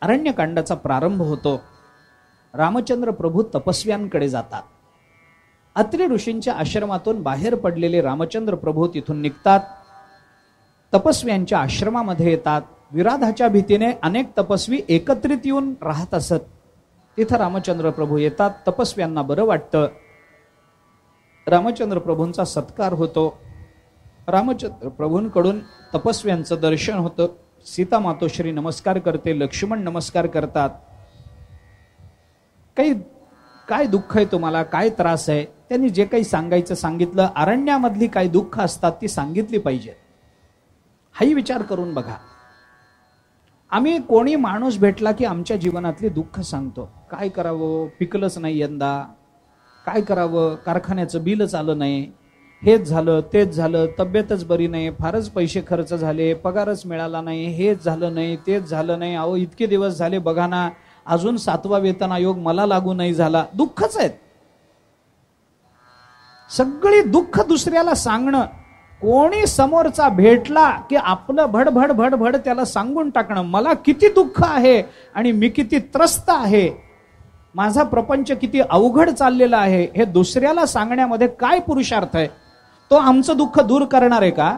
अरण्यकांडाचा प्रारंभ होतो. रामचंद्र प्रभू तपस्व्यांकडे जातात. अत्रि ऋषींच्या आश्रमातून बाहेर पडलेले रामचंद्र प्रभू तिथून निघतात, तपस्व्यांच्या आश्रमामध्ये येतात. विराधाच्या भीतीने अनेक तपस्वी एकत्रित येऊन राहत असत. तिथं रामचंद्र प्रभू येतात. तपस्व्यांना बरं वाटतं. रामचंद्र प्रभूंचा सत्कार होतो. रामचंद्र प्रभूंकडून तपस्व्यांचं दर्शन होतं. सीता मातोश्री नमस्कार करते, लक्ष्मण नमस्कार करतात. काय दुःख आहे तुम्हाला, काय त्रास आहे, त्यांनी जे काही सांगायचं सांगितलं. अरण्यामधली काही दुःख असतात ती सांगितली पाहिजे. हाही विचार करून बघा. आम्ही कोणी माणूस भेटला की आमच्या जीवनातली दुःख सांगतो. काय करावं, पिकलंच नाही यंदा, काय करावं, कारखान्याचं बिलच आलं नाही, हेच झालं तेच झालं, तब्येतच बरी नाही, फारच पैसे खर्च झाले, पगारच मिळाला नाही, हेच झालं नाही तेच झालं नाही, अहो इतके दिवस झाले बघा ना, अजून 7वा वेतन आयोग मला लागू नाही झाला. दुःखच आहेत. सगळी दुःख दुसऱ्याला सांगणं. कोणी समोरचा भेटला की आपलं भडभड भडभड त्याला सांगून टाकणं. मला किती दुःख आहे आणि मी किती त्रस्त आहे, माझा प्रपंच किती अवघड चाललेला आहे, हे दुसऱ्याला सांगण्यामध्ये काय पुरुषार्थ आहे? तो आमचं दुःख दूर करणार आहे का?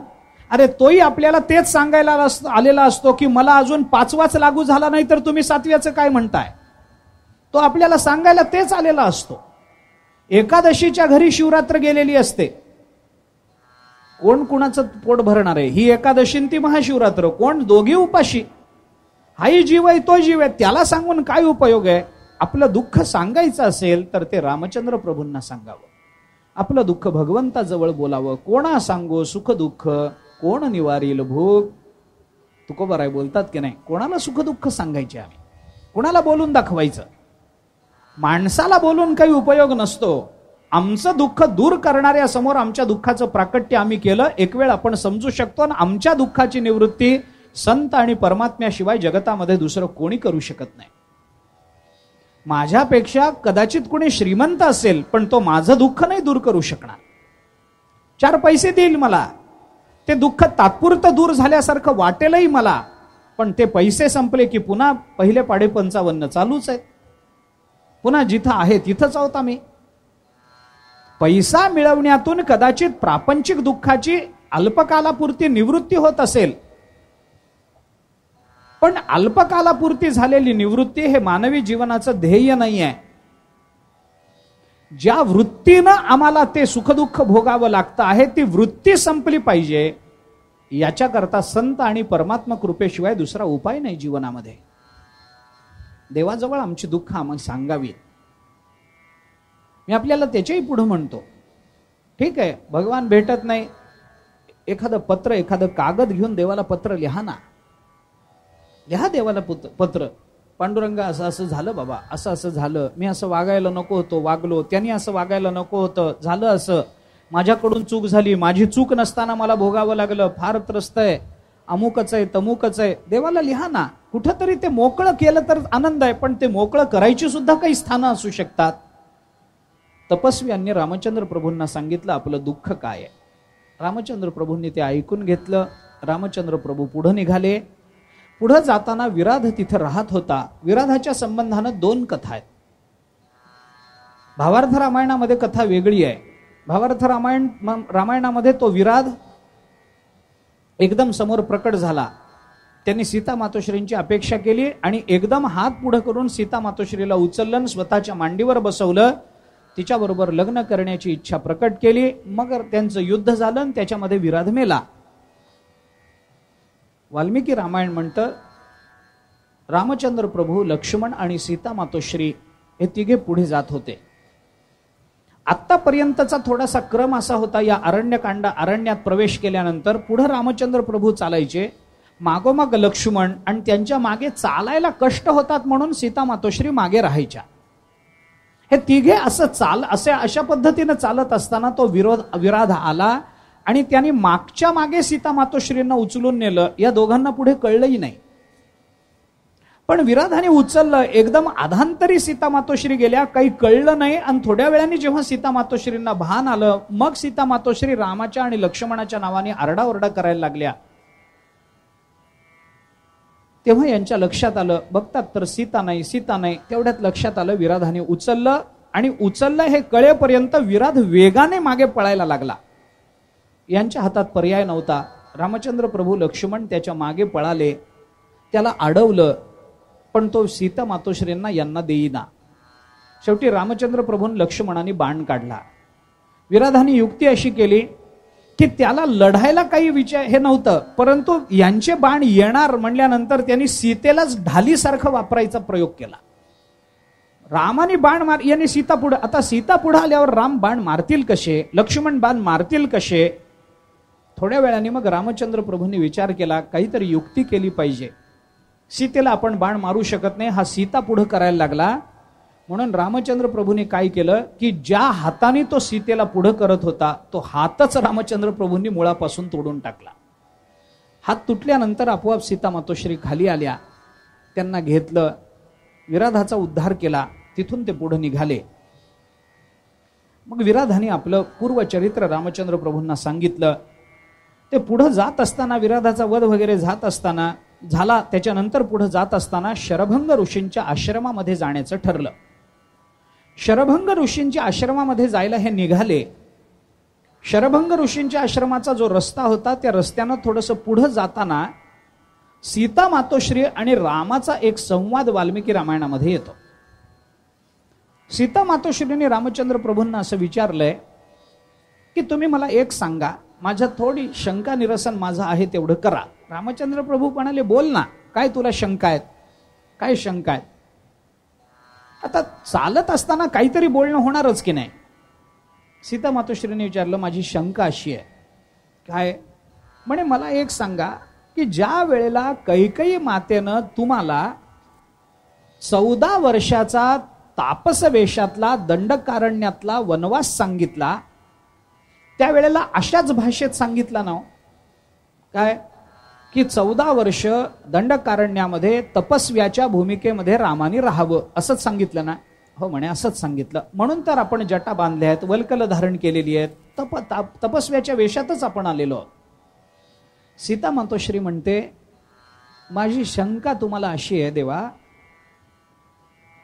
अरे तोही आपल्याला तेच सांगायला आलेला असतो की मला अजून 5वाच लागू झाला नाही तर तुम्ही 7व्याचं काय म्हणताय. तो आपल्याला सांगायला तेच आलेला असतो. एकादशीच्या घरी शिवरात्र गेलेली असते. कोण कुणाचं पोट भरणार आहे? ही एकादशी ती महाशिवरात्र. कोण दोघी उपाशी. हाही जीव आहे तो जीव आहे, त्याला सांगून काय उपयोग आहे? आपलं दुःख सांगायचं असेल तर ते रामचंद्र प्रभूंना सांगावं. आपलं दुःख भगवंताजवळ बोलावं. कोणा सांगू सुख दुःख, कोण निवारील भूक. तुकोबाराय बोलतात की नाही, कोणाला सुख दुःख सांगायचे आम्ही, कोणाला बोलून दाखवायचं? माणसाला बोलून काही उपयोग नसतो. आमचं दुःख दूर करणाऱ्या समोर आमच्या दुःखाचं प्राकट्य आम्ही केलं, एक वेळ आपण समजू शकतो आणि आमच्या दुःखाची निवृत्ती संत आणि परमात्म्याशिवाय जगतामध्ये दुसरं कोणी करू शकत नाही. माझ्यापेक्षा कदाचित कोणी श्रीमंत असेल पण तो माझं दुःख नाही दूर करू शकणार. 4 पैसे देईल मला, ते दुःख तात्पुरतं दूर झाल्यासारखं वाटेलही मला, पण ते पैसे संपले की पुन्हा पहिले पाडे 55 चालूच आहे. पुन्हा जिथं आहे तिथंच आहोत आम्ही. पैसा मिळवण्यातून कदाचित प्रापंचिक दुःखाची अल्पकालापुरती निवृत्ती होत असेल, पण अल्पकालापुरती झालेली निवृत्ती हे मानवी जीवनाचं ध्येय नाही आहे. ज्या वृत्तीनं आम्हाला ते सुखदुःख भोगावं लागतं आहे ती वृत्ती संपली पाहिजे. याच्याकरता संत आणि परमात्मा कृपेशिवाय दुसरा उपाय नाही जीवनामध्ये. देवाजवळ आमची दुःख आम्हाला सांगावी. मी आपल्याला त्याच्याही पुढे म्हणतो, ठीक आहे भगवान भेटत नाही, एखादं पत्र एखादं कागद घेऊन देवाला पत्र लिहा ना. लिहा देवाला पत्र, पांडुरंगा असं असं झालं बाबा, असं असं झालं, मी असं वागायला नको होतो वागलो, त्यांनी असं वागायला नको होतं झालं, असं माझ्याकडून चूक झाली, माझी चूक नसताना मला भोगावं लागलं, फार त्रस्त आहे, अमुकच आहे तमुकच आहे. देवाला लिहा ना. कुठंतरी ते मोकळं केलं तर आनंद आहे, पण ते मोकळं करायची सुद्धा काही स्थानं असू शकतात. तपस्व्यांनी रामचंद्र प्रभूंना सांगितलं आपलं दुःख काय आहे. रामचंद्र प्रभूंनी ते ऐकून घेतलं. रामचंद्र प्रभू पुढे निघाले. पुढे जाताना विराध तिथं राहत होता. विराधाच्या संबंधानं 2 कथा आहेत. भावार्थ रामायणामध्ये कथा वेगळी आहे. भावार्थ रामायणामध्ये तो विराध एकदम समोर प्रकट झाला. त्यांनी सीता मातोश्रींची अपेक्षा केली आणि एकदम हात पुढे करून सीता मातोश्रीला उचललं, स्वतःच्या मांडीवर बसवलं, तिच्याबरोबर लग्न करण्याची इच्छा प्रकट केली. मग त्यांचं युद्ध झालं आणि त्याच्यामध्ये विराध मेला. वाल्मिकी रामायण म्हणतं रामचंद्र प्रभू, लक्ष्मण आणि सीता मातोश्री हे तिघे पुढे जात होते. आतापर्यंतचा थोडासा क्रम असा होता, या अरण्यात प्रवेश केल्यानंतर पुढे रामचंद्र प्रभू चालायचे, मागोमाग लक्ष्मण, आणि त्यांच्या मागे चालायला कष्ट होतात म्हणून सीता मातोश्री मागे राहायच्या. हे तिघे अशा पद्धतीने चालत असताना तो विराध आला आणि त्यांनी मागच्या मागे सीता मातोश्रींना उचलून नेलं. या दोघांना पुढे कळलंही नाही, पण विराधाने उचललं. एकदम अधांतरी सीता मातोश्री गेल्या, काही कळलं नाही. आणि थोड्या वेळाने जेव्हा सीता मातोश्रींना भान आलं, मग सीता मातोश्री रामाच्या आणि लक्ष्मणाच्या नावाने आरडाओरडा करायला लागल्या. तेव्हा यांच्या लक्षात आलं, बघतात तर सीता नाही, सीता नाही. तेवढ्यात लक्षात आलं, विराधाने उचललं आणि उचललं हे कळेपर्यंत विराध वेगाने मागे पळायला लागला. यांच्या हातात पर्याय नव्हता. रामचंद्र प्रभू लक्ष्मण त्याच्या मागे पळाले, त्याला अडवलं, पण तो सीता मातोश्रींना यांना देईना. शेवटी रामचंद्र प्रभूंनी लक्ष्मणाने बाण काढला. विराधाने युक्ती अशी केली की त्याला लढायला काही विचार हे नव्हतं, परंतु यांचे बाण येणार म्हणल्यानंतर त्यांनी सीतेलाच ढालीसारखं वापरायचा प्रयोग केला. रामाने बाण मार, यांनी सीता पुढे. आता सीता पुढे आल्यावर राम बाण मारतील कसे, लक्ष्मण बाण मारतील कसे. थोड्या वेळाने मग रामचंद्र प्रभूंनी विचार केला, काहीतरी युक्ती केली पाहिजे. सीतेला आपण बाण मारू शकत नाही, हा सीता पुढे करायला लागला. म्हणून रामचंद्र प्रभूंनी काय केलं की ज्या हाताने तो सीतेला पुढे करत होता तो हातच रामचंद्र प्रभूंनी मुळापासून तोडून टाकला. हात तुटल्यानंतर आपोआप सीता मातोश्री खाली आल्या, त्यांना घेतलं, विराधाचा उद्धार केला. तिथून ते पुढे निघाले. मग विराधाने आपलं पूर्वचरित्र रामचंद्र प्रभूंना सांगितलं. ते पुढे जात असताना, विराधाचा वध वगैरे जात असताना झाला, त्याच्यानंतर पुढे जात असताना शरभंग ऋषींच्या आश्रमामध्ये जाण्याचं ठरलं. शरभंग ऋषींच्या आश्रमामध्ये जायला हे निघाले. शरभंग ऋषींच्या आश्रमाचा जो रस्ता होता त्या रस्त्यानं थोडंसं पुढे जाताना सीता मातोश्री आणि रामाचा एक संवाद वाल्मिकी रामायणामध्ये येतो. सीता मातोश्रीने रामचंद्र प्रभूंना असं विचारलंय की तुम्ही मला एक सांगा, माझ्या थोडी शंका निरसन माझं आहे तेवढं करा. रामचंद्र प्रभू म्हणाले, बोल ना, काय तुला शंका आहेत, काय शंका आहेत. आता चालत असताना काहीतरी बोलणं होणारच की नाही. सीता मातोश्रीने विचारलं, माझी शंका अशी आहे. काय म्हणे, मला एक सांगा की ज्या वेळेला कैकेयी मातेनं तुम्हाला 14 वर्षाचा तापस वेशातला दंडकारण्यातला वनवास सांगितला, त्यावेळेला अशाच भाषेत सांगितला ना काय की 14 वर्ष दंडकारण्यामध्ये तपस्व्याच्या भूमिकेमध्ये रामाने राहावं, असंच सांगितलं ना. हो म्हणे, असंच सांगितलं. म्हणून तर आपण जटा बांधल्या आहेत, वल्कल धारण केलेली आहेत, तपस्व्याच्या वेशातच आपण आलेलो. सीता मातोश्री म्हणते, माझी शंका तुम्हाला अशी आहे देवा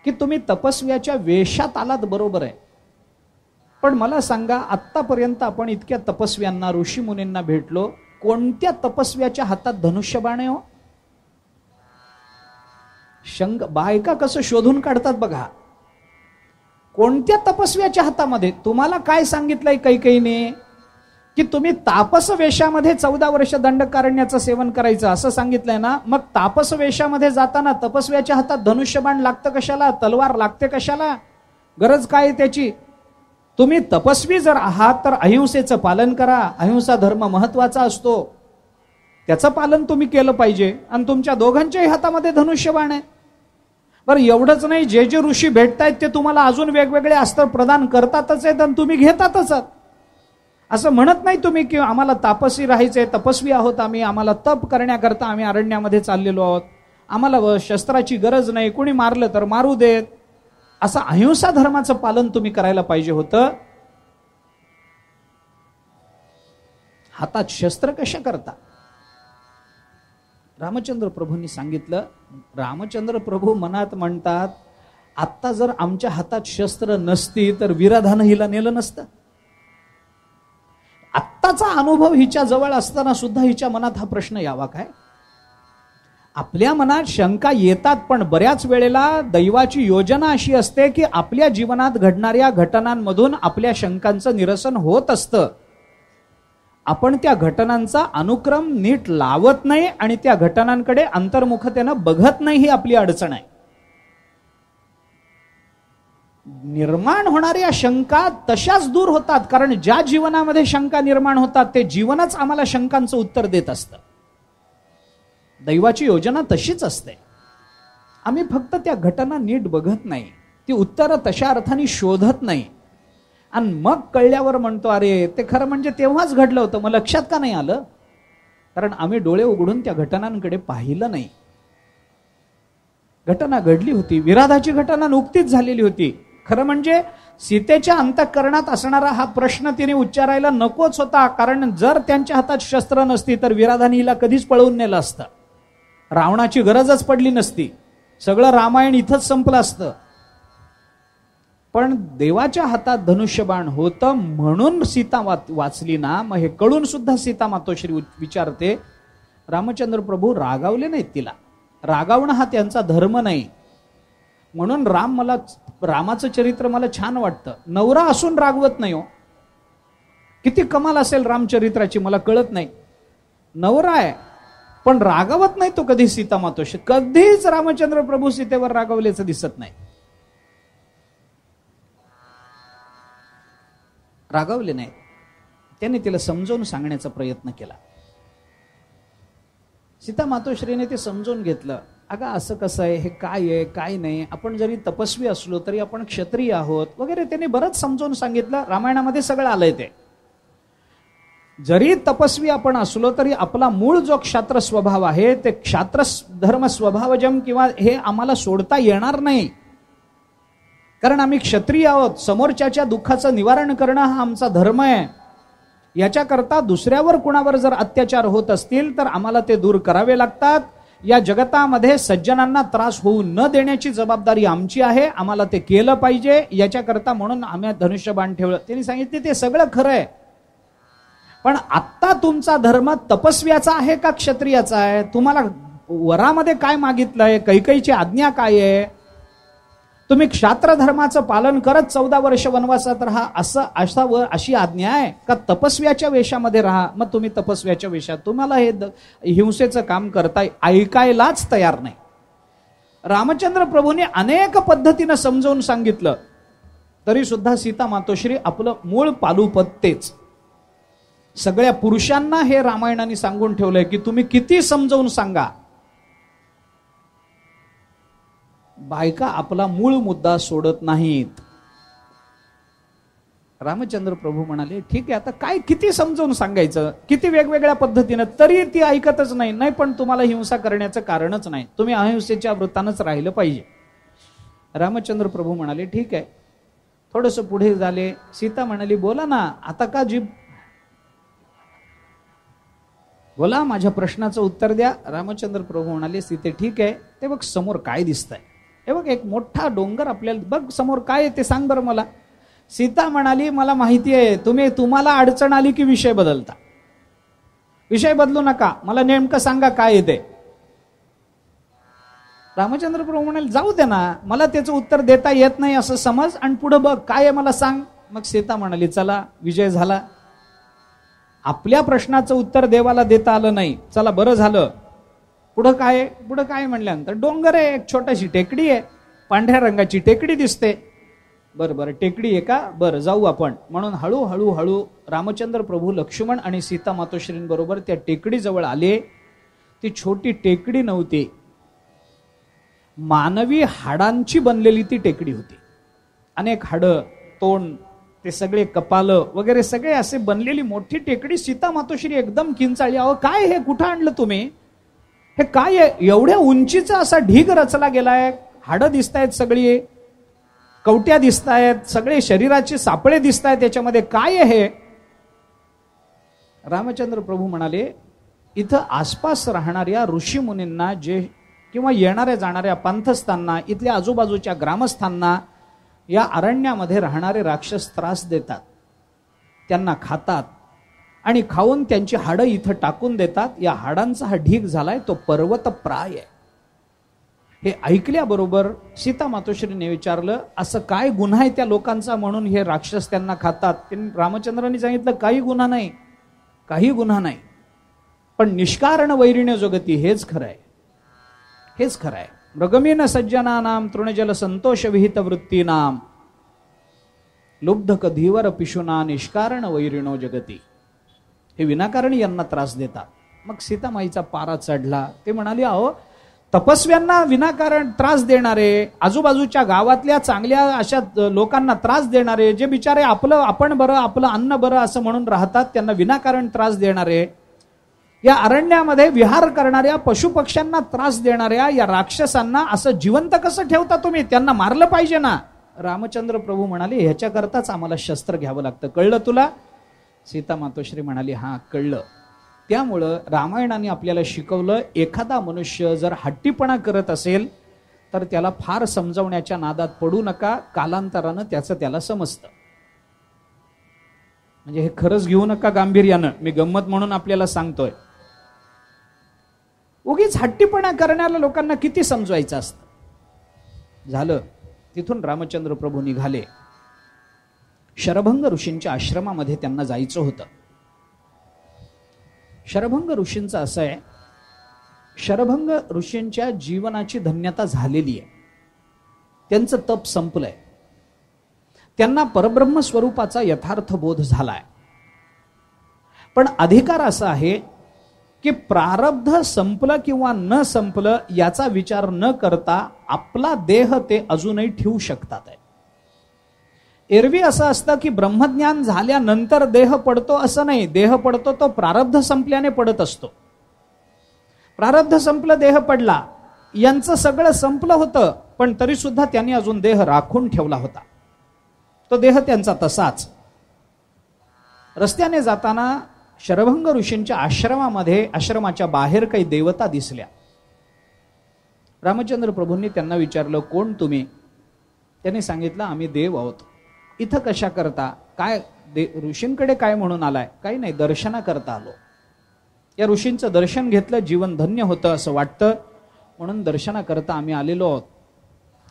की तुम्ही तपस्व्याच्या वेशात आलात बरोबर आहे, पण मला सांगा, आत्तापर्यंत आपण इतक्या तपस्व्यांना, ऋषी मुनींना भेटलो, कोणत्या तपस्व्याच्या हातात धनुष्यबाण आहे हो? बायका कसं शोधून काढतात बघा. कोणत्या तपस्व्याच्या हातामध्ये? तुम्हाला काय सांगितलंय कैकेयीने की तुम्ही तापस वेशामध्ये 14 वर्ष दंडकारण्याचं सेवन करायचं असं सांगितलंय ना. मग तापस वेशामध्ये जाताना तपस्व्याच्या हातात धनुष्यबाण लागतं कशाला, तलवार लागते कशाला, गरज काय त्याची? तुम्ही तपस्वी जर आहात तर अहिंसेचं पालन करा. अहिंसा धर्म महत्वाचा असतो, त्याचं पालन तुम्ही केलं पाहिजे. आणि तुमच्या दोघांच्याही हातामध्ये धनुष्यबाण आहे. बरं, एवढंच नाही, जे जे ऋषी भेटतायत ते तुम्हाला अजून वेगवेगळे अस्त्र प्रदान करतातच आहेत आणि तुम्ही घेतातच आहात. असं म्हणत नाही तुम्ही की आम्हाला तापसी राहायचंय, तपस्वी आहोत आम्ही, आम्हाला तप करण्याकरता आम्ही अरण्यामध्ये चाललेलो आहोत, आम्हाला शस्त्राची गरज नाही, कुणी मारलं तर मारू देत, असं अहिंसा धर्माचं पालन तुम्ही करायला पाहिजे होतं. हातात शस्त्र कशा करता? रामचंद्र प्रभूंनी सांगितलं. रामचंद्र प्रभू मनात म्हणतात, आत्ता जर आमच्या हातात शस्त्र नसती तर विराधानं हिला नेलं नसतं. आत्ताचा अनुभव हिच्या जवळ असताना सुद्धा हिच्या मनात हा प्रश्न यावा काय? आपल्या मनात शंका येतात, पण बऱ्याच वेळेला दैवाची योजना अशी असते की आपल्या जीवनात घडणाऱ्या घटनांमधून आपल्या शंकांचं निरसन होत असतं. आपण त्या घटनांचा अनुक्रम नीट लावत नाही आणि त्या घटनांकडे अंतर्मुखतेनं बघत नाही, ही आपली अडचण आहे. निर्माण होणाऱ्या शंका तशाच दूर होतात, कारण ज्या जीवनामध्ये शंका निर्माण होतात ते जीवनच आम्हाला शंकांचं उत्तर देत असतं. दैवाची योजना तशीच असते. आम्ही फक्त त्या घटना नीट बघत नाही, ती उत्तरं तशा अर्थाने शोधत नाही, आणि मग कळल्यावर म्हणतो अरे ते खरं म्हणजे तेव्हाच घडलं होतं, मग लक्षात का नाही आलं? कारण आम्ही डोळे उघडून त्या घटनांकडे पाहिलं नाही. घटना घडली होती, विराधाची घटना नुकतीच झालेली होती. खरं म्हणजे सीतेच्या अंतःकरणात असणारा हा प्रश्न तिने उच्चारायला नकोच होता, कारण जर त्यांच्या हातात शस्त्र नसती तर विराधाने हिला कधीच पळवून नेलं असतं. रावणाची गरजच पडली नसती, सगळं रामायण इथंच संपलं असतं. पण देवाच्या हातात धनुष्यबाण होतं म्हणून सीता वाचली ना. मग हे कळून सुद्धा सीता मातोश्री विचारते, रामचंद्र प्रभू रागावले नाहीत तिला. रागावणं हा त्यांचा धर्म नाही. म्हणून रामाचं चरित्र मला छान वाटतं. नवरा असून रागवत नाही हो. किती कमाल असेल रामचरित्राची मला कळत नाही. नवरा आहे पण रागावत नाही तो कधी सीता मातोश्री. कधीच रामचंद्र प्रभू सीतेवर रागावल्याचं दिसत नाही. रागावले नाही. त्यांनी तिला समजावून सांगण्याचा प्रयत्न केला. सीता मातोश्रीने ते समजून घेतलं. अगं असं कसं आहे, हे काय आहे काय नाही, आपण जरी तपस्वी असलो तरी आपण क्षत्रिय आहोत वगैरे त्यांनी बरंच समजावून सांगितलं. रामायणामध्ये सगळं आलंय ते. जरी तपस्वी आपण असलो तरी आपला मूळ जो क्षात्र स्वभाव आहे ते क्षात्र धर्म स्वभावजम किंवा हे आम्हाला सोडता येणार नाही. कारण आम्ही क्षत्रिय आहोत. समोरच्याच्या दुःखाचं निवारण करणं हा आमचा धर्म आहे. याच्याकरता दुसऱ्यावर कुणावर जर अत्याचार होत असतील तर आम्हाला ते दूर करावे लागतात. या जगतामध्ये सज्जनांना त्रास होऊ न देण्याची जबाबदारी आमची आहे. आम्हाला ते केलं पाहिजे. याच्याकरता म्हणून आम्ही धनुष्यबाण ठेवलं. त्यांनी सांगितले ते सगळं खरं आहे, पण आत्ता तुमचा धर्म तपस्व्याचा आहे का क्षत्रियाचा आहे? तुम्हाला वरामध्ये काय मागितलंय? कैकेयीची आज्ञा काय आहे? तुम्ही क्षात्र धर्माचं पालन करत 14 वर्ष वनवासात राहा अशी आज्ञा आहे का तपस्व्याच्या वेशामध्ये राहा? मग तुम्ही तपस्व्याच्या वेशात, तुम्हाला हे हिंसेचं काम करताय ऐकायलाच तयार नाही. रामचंद्र प्रभूंनी अनेक पद्धतीनं समजावून सांगितलं तरी सुद्धा सीता मातोश्री आपलं मूळ पालुपद तेच. सगळ्या पुरुषांना हे रामायणाने सांगून ठेवलंय की तुम्ही किती समजावून सांगा, बायका आपला मूळ मुद्दा सोडत नाहीत. रामचंद्र प्रभू म्हणाले ठीक आहे, आता काय किती समजावून सांगायचं, किती वेगवेगळ्या पद्धतीनं, तरी ती ऐकतच नाही. नाही पण तुम्हाला हिंसा करण्याचं कारणच नाही, तुम्ही अहिंसेच्या व्रतानंच राहिलं पाहिजे. रामचंद्र प्रभू म्हणाले ठीक आहे. थोडंसं पुढे झाले. सीता म्हणाली बोला ना, आता का जीभ, बोला माझ्या प्रश्नाचं उत्तर द्या. रामचंद्र प्रभू म्हणाले सीते ठीक आहे, ते बघ समोर काय दिसतंय, हे बघ एक मोठा डोंगर आपल्याला, बघ समोर काय आहे ते सांग बरं मला. सीता म्हणाली मला माहिती आहे, तुम्हाला अडचण आली की विषय बदलता. विषय बदलू नका, मला नेमकं सांगा काय आहे ते. रामचंद्र प्रभू म्हणाले जाऊ दे ना, मला त्याचं उत्तर देता येत नाही असं समज आणि पुढे बघ काय आहे मला सांग. मग सीता म्हणाली चला विजय झाला. आपल्या प्रश्नाचं उत्तर देवाला देता आलं नाही, चला बरं झालं. पुढं काय म्हणल्यानंतर डोंगर आहे, एक छोटीशी टेकडी आहे, पांढऱ्या रंगाची टेकडी दिसते. बरं टेकडी आहे का, बरं जाऊ आपण. म्हणून हळू रामचंद्र प्रभू लक्ष्मण आणि सीता मातोश्रींबरोबर त्या टेकडी जवळ आले. ती छोटी टेकडी नव्हती, मानवी हाडांची बनलेली ती टेकडी होती. अनेक हाडं, तोंड, ते सगळे कपाल वगैरे सगळे असे बनलेली मोठी टेकडी. सीता मातोश्री एकदम किंचाळली, अहो काय हे, कुठं आणलं तुम्ही, हे काय आहे? एवढ्या उंचीचा असा ढीग रचला गेलाय, हाडं दिसतायत, सगळी कवट्या दिसतायत, सगळे शरीराचे सापळे दिसतायत, त्याच्यामध्ये काय आहे? रामचंद्र प्रभू म्हणाले इथं आसपास राहणाऱ्या ऋषी मुनींना जे किंवा येणाऱ्या जाणाऱ्या पंथस्थांना, इथल्या आजूबाजूच्या ग्रामस्थांना या अरण्यामध्ये राहणारे राक्षस त्रास देतात, त्यांना खातात आणि खाऊन त्यांची हाडं इथं टाकून देतात. या हाडांचा हा ढीग झालाय तो पर्वतप्राय आहे. हे ऐकल्याबरोबर सीता मातोश्रीने विचारलं असं काय गुन्हा आहे त्या लोकांचा म्हणून हे राक्षस त्यांना खातात? रामचंद्रांनी सांगितलं काही गुन्हा नाही, काही गुन्हा नाही, पण निष्कारण वैरिण्य जगती हेच खरं आहे, हेच खरं आहे. मृगमीन सज्जनानाम तृणजल संतोष विहित वृत्तीनाम लुब्धक धीवर पिशुना निष्कारण वैरिणो जगती. हे विनाकारण यांना त्रास देतात. मग सीतामाईचा पारा चढला. ते म्हणाले अहो तपस्व्यांना विनाकारण त्रास देणारे, आजूबाजूच्या गावातल्या चांगल्या अशा लोकांना त्रास देणारे, जे बिचारे आपण बरं आपलं अन्न बरं असं म्हणून राहतात, त्यांना विनाकारण त्रास देणारे, या अरण्यामध्ये विहार करणाऱ्या पशुपक्ष्यांना त्रास देणाऱ्या या राक्षसांना असं जिवंत कसं ठेवता तुम्ही? त्यांना मारलं पाहिजे ना. रामचंद्र प्रभू म्हणाले ह्याच्याकरताच आम्हाला शस्त्र घ्यावं लागतं, कळलं तुला? सीता मातोश्री म्हणाली हां कळलं. त्यामुळं रामायणाने आपल्याला शिकवलं, एखादा मनुष्य जर हट्टीपणा करत असेल तर त्याला फार समजवण्याच्या नादात पडू नका, कालांतरानं त्याचं त्याला समजतं. म्हणजे हे खरंच घेऊ नका गांभीर्यानं, मी गंमत म्हणून आपल्याला सांगतोय. उगीच हट्टीपणा करण्याला लोकांना किती समजवायचं असतं. झालं, तिथून रामचंद्र प्रभू निघाले. शरभंग ऋषींच्या आश्रमामध्ये त्यांना जायचं होतं. शरभंग ऋषींचं असं आहे, शरभंग ऋषींच्या जीवनाची धन्यता झालेली आहे. त्यांचं तप संपलंय. त्यांना परब्रह्म स्वरूपाचा यथार्थ बोध झालाय. पण अधिकार असा आहे की प्रारब्ध संपलं किंवा न संपलं याचा विचार न करता आपला देह ते अजूनही ठेवू शकतात. एरवी असं असतं की ब्रह्मज्ञान झाल्यानंतर देह पडतो, असं नाही. देह पडतो तो प्रारब्ध संपल्याने पडत असतो. प्रारब्ध संपलं, देह पडला. यांचं सगळं संपलं होतं, पण तरी सुद्धा त्यांनी अजून देह राखून ठेवला होता. तो देह त्यांचा तसाच. रस्त्याने जाताना शरभंग ऋषींच्या आश्रमामध्ये, आश्रमाच्या बाहेर काही देवता दिसल्या. रामचंद्र प्रभूंनी त्यांना विचारलं, कोण तुम्ही? त्यांनी सांगितलं, आम्ही देव आहोत. इथं कशा करता? काय ऋषींकडे काय म्हणून आलाय? काही नाही, दर्शना करता आलो. या ऋषींचं दर्शन घेतलं, जीवन धन्य होतं असं वाटतं, म्हणून दर्शना करता आम्ही आलेलो आहोत.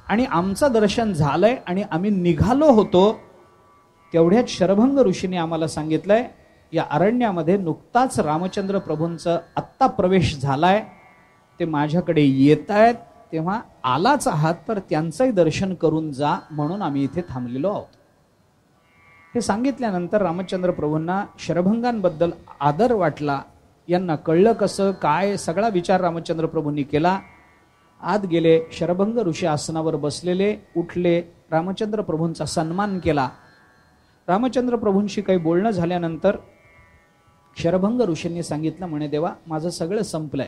आणि आमचं दर्शन झालंय आणि आम्ही निघालो होतो. तेवढ्याच शरभंग ऋषीने आम्हाला सांगितलंय, या अरण्यामध्ये नुकताच रामचंद्र प्रभूंचा आत्ता प्रवेश झालाय, ते माझ्याकडे येत आहेत, तेव्हा आलाच आहात तर त्यांचंही दर्शन करून जा, म्हणून आम्ही इथे थांबलेलो आहोत. हे सांगितल्यानंतर रामचंद्र प्रभूंना शरभंगांबद्दल आदर वाटला. यांना कळलं कसं काय, सगळा विचार रामचंद्र प्रभूंनी केला. आत गेले. शरभंग ऋषी आसनावर बसलेले. उठले, रामचंद्र प्रभूंचा सन्मान केला. रामचंद्र प्रभूंशी काही बोलणं झाल्यानंतर शरभंग ऋषींनी सांगितलं, म्हणे देवा, माझं सगळं संपलंय.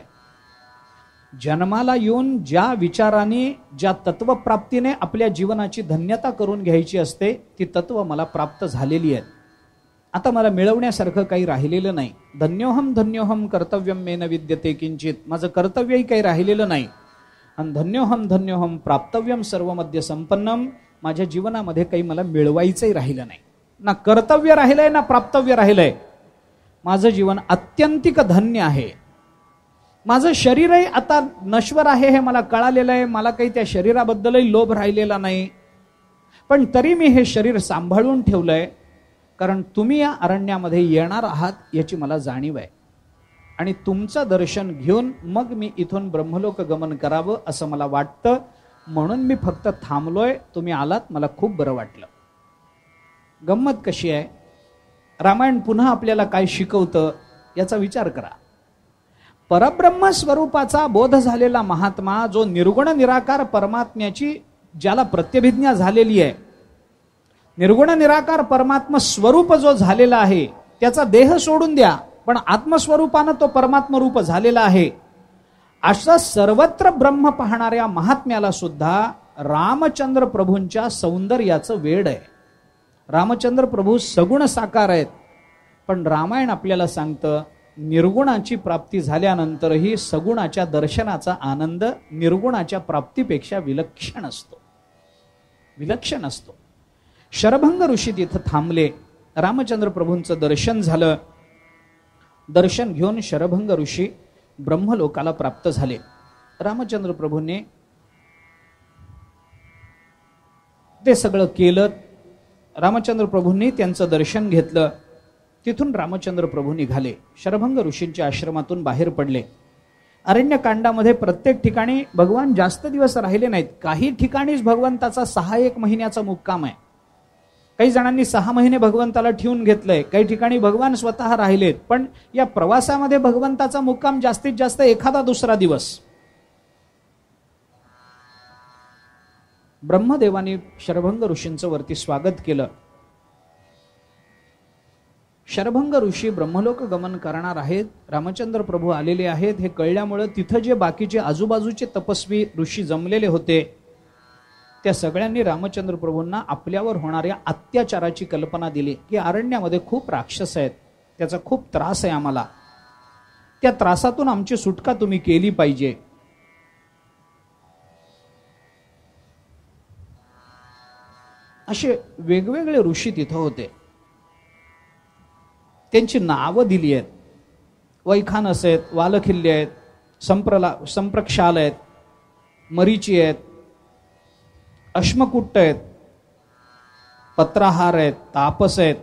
जन्माला येऊन ज्या विचाराने, ज्या तत्वप्राप्तीने आपल्या जीवनाची धन्यता करून घ्यायची असते, ती तत्व मला प्राप्त झालेली आहे. आता मला मिळवण्यासारखं काही राहिलेलं नाही. धन्योहम धन्योहम कर्तव्यम मेन विद्यते किंचित. माझं कर्तव्यही काही राहिलेलं नाही. आणि धन्योहम धन्योहम प्राप्तव्यम सर्वमध्ये संपन्नम. माझ्या जीवनामध्ये काही मला मिळवायचंही राहिलं नाही. ना कर्तव्य राहिलंय ना प्राप्तव्य राहिलंय. माझं जीवन अत्यंतिक धन्य आहे. माझं शरीरही आता नश्वर आहे हे मला कळालेलं आहे. मला काही त्या शरीराबद्दलही लोभ राहिलेला नाही. पण तरी मी हे शरीर सांभाळून ठेवलंय, कारण तुम्ही या अरण्यामध्ये येणार आहात याची मला जाणीव आहे. आणि तुमचं दर्शन घेऊन मग मी इथून ब्रह्मलोक गमन करावं असं मला वाटतं, म्हणून मी फक्त थांबलोय. तुम्ही आलात, मला खूप बरं वाटलं. गंमत कशी आहे, रामायण पुन्हा आपल्याला काय शिकवतं याचा विचार करा. परब्रह्म स्वरूपाचा बोध झालेला महात्मा, जो निर्गुण निराकार परमात्म्याची ज्याला प्रत्यभिज्ञा झालेली आहे, निर्गुण निराकार परमात्मा स्वरूप जो झालेला आहे, त्याचा देह सोडून द्या, पण आत्मस्वरूपानं तो परमात्म रूप झालेला आहे. अशा सर्वत्र ब्रह्म पाहणाऱ्या महात्म्याला सुद्धा रामचंद्र प्रभूंच्या सौंदर्याचं वेड आहे. रामचंद्र प्रभू सगुण साकार आहेत, पण रामायण आपल्याला सांगतं, निर्गुणाची प्राप्ती झाल्यानंतरही सगुणाच्या दर्शनाचा आनंद निर्गुणाच्या प्राप्तीपेक्षा विलक्षण असतो, विलक्षण असतो. शरभंग ऋषी तिथं थांबले. रामचंद्र प्रभूंचं दर्शन झालं. दर्शन घेऊन शरभंग ऋषी ब्रह्मलोकाला प्राप्त झाले. रामचंद्र प्रभूंनी ते सगळं केलं. रामचंद्र प्रभूंनी त्यांचं दर्शन घेतलं. तिथून रामचंद्र प्रभू निघाले. शरभंग ऋषींच्या आश्रमातून बाहेर पडले. अरण्यकांडामध्ये प्रत्येक ठिकाणी भगवान जास्त दिवस राहिले नाहीत. काही ठिकाणीच भगवंताचा 6-1 महिन्याचा मुक्काम आहे. काही जणांनी 6 महिने भगवंताला ठेवून घेतलंय. काही ठिकाणी भगवान स्वतः राहिलेत. पण या प्रवासामध्ये भगवंताचा मुक्काम जास्तीत जास्त एखादा दुसरा दिवस. ब्रह्मदेवानी शरभंग ऋषींचं वरती स्वागत केलं. शरभंग ऋषी ब्रह्मलोक गमन करणार आहेत, रामचंद्र प्रभू आलेले आहेत हे कळल्यामुळे तिथं जे बाकीचे आजूबाजूचे तपस्वी ऋषी जमलेले होते, त्या सगळ्यांनी रामचंद्र प्रभूंना आपल्यावर होणाऱ्या अत्याचाराची कल्पना दिली की अरण्यामध्ये खूप राक्षस आहेत, त्याचा खूप त्रास आहे आम्हाला. त्या त्रासातून आमची सुटका तुम्ही केली पाहिजे. असे वेगवेगळे ऋषी तिथं होते. त्यांची नावं दिली आहेत. वैखानस आहेत, वालखिल्य आहेत, संप्रक्षाल आहेत, मरीची आहेत, अश्मकुट्ट आहेत, पत्राहार आहेत, तापस आहेत,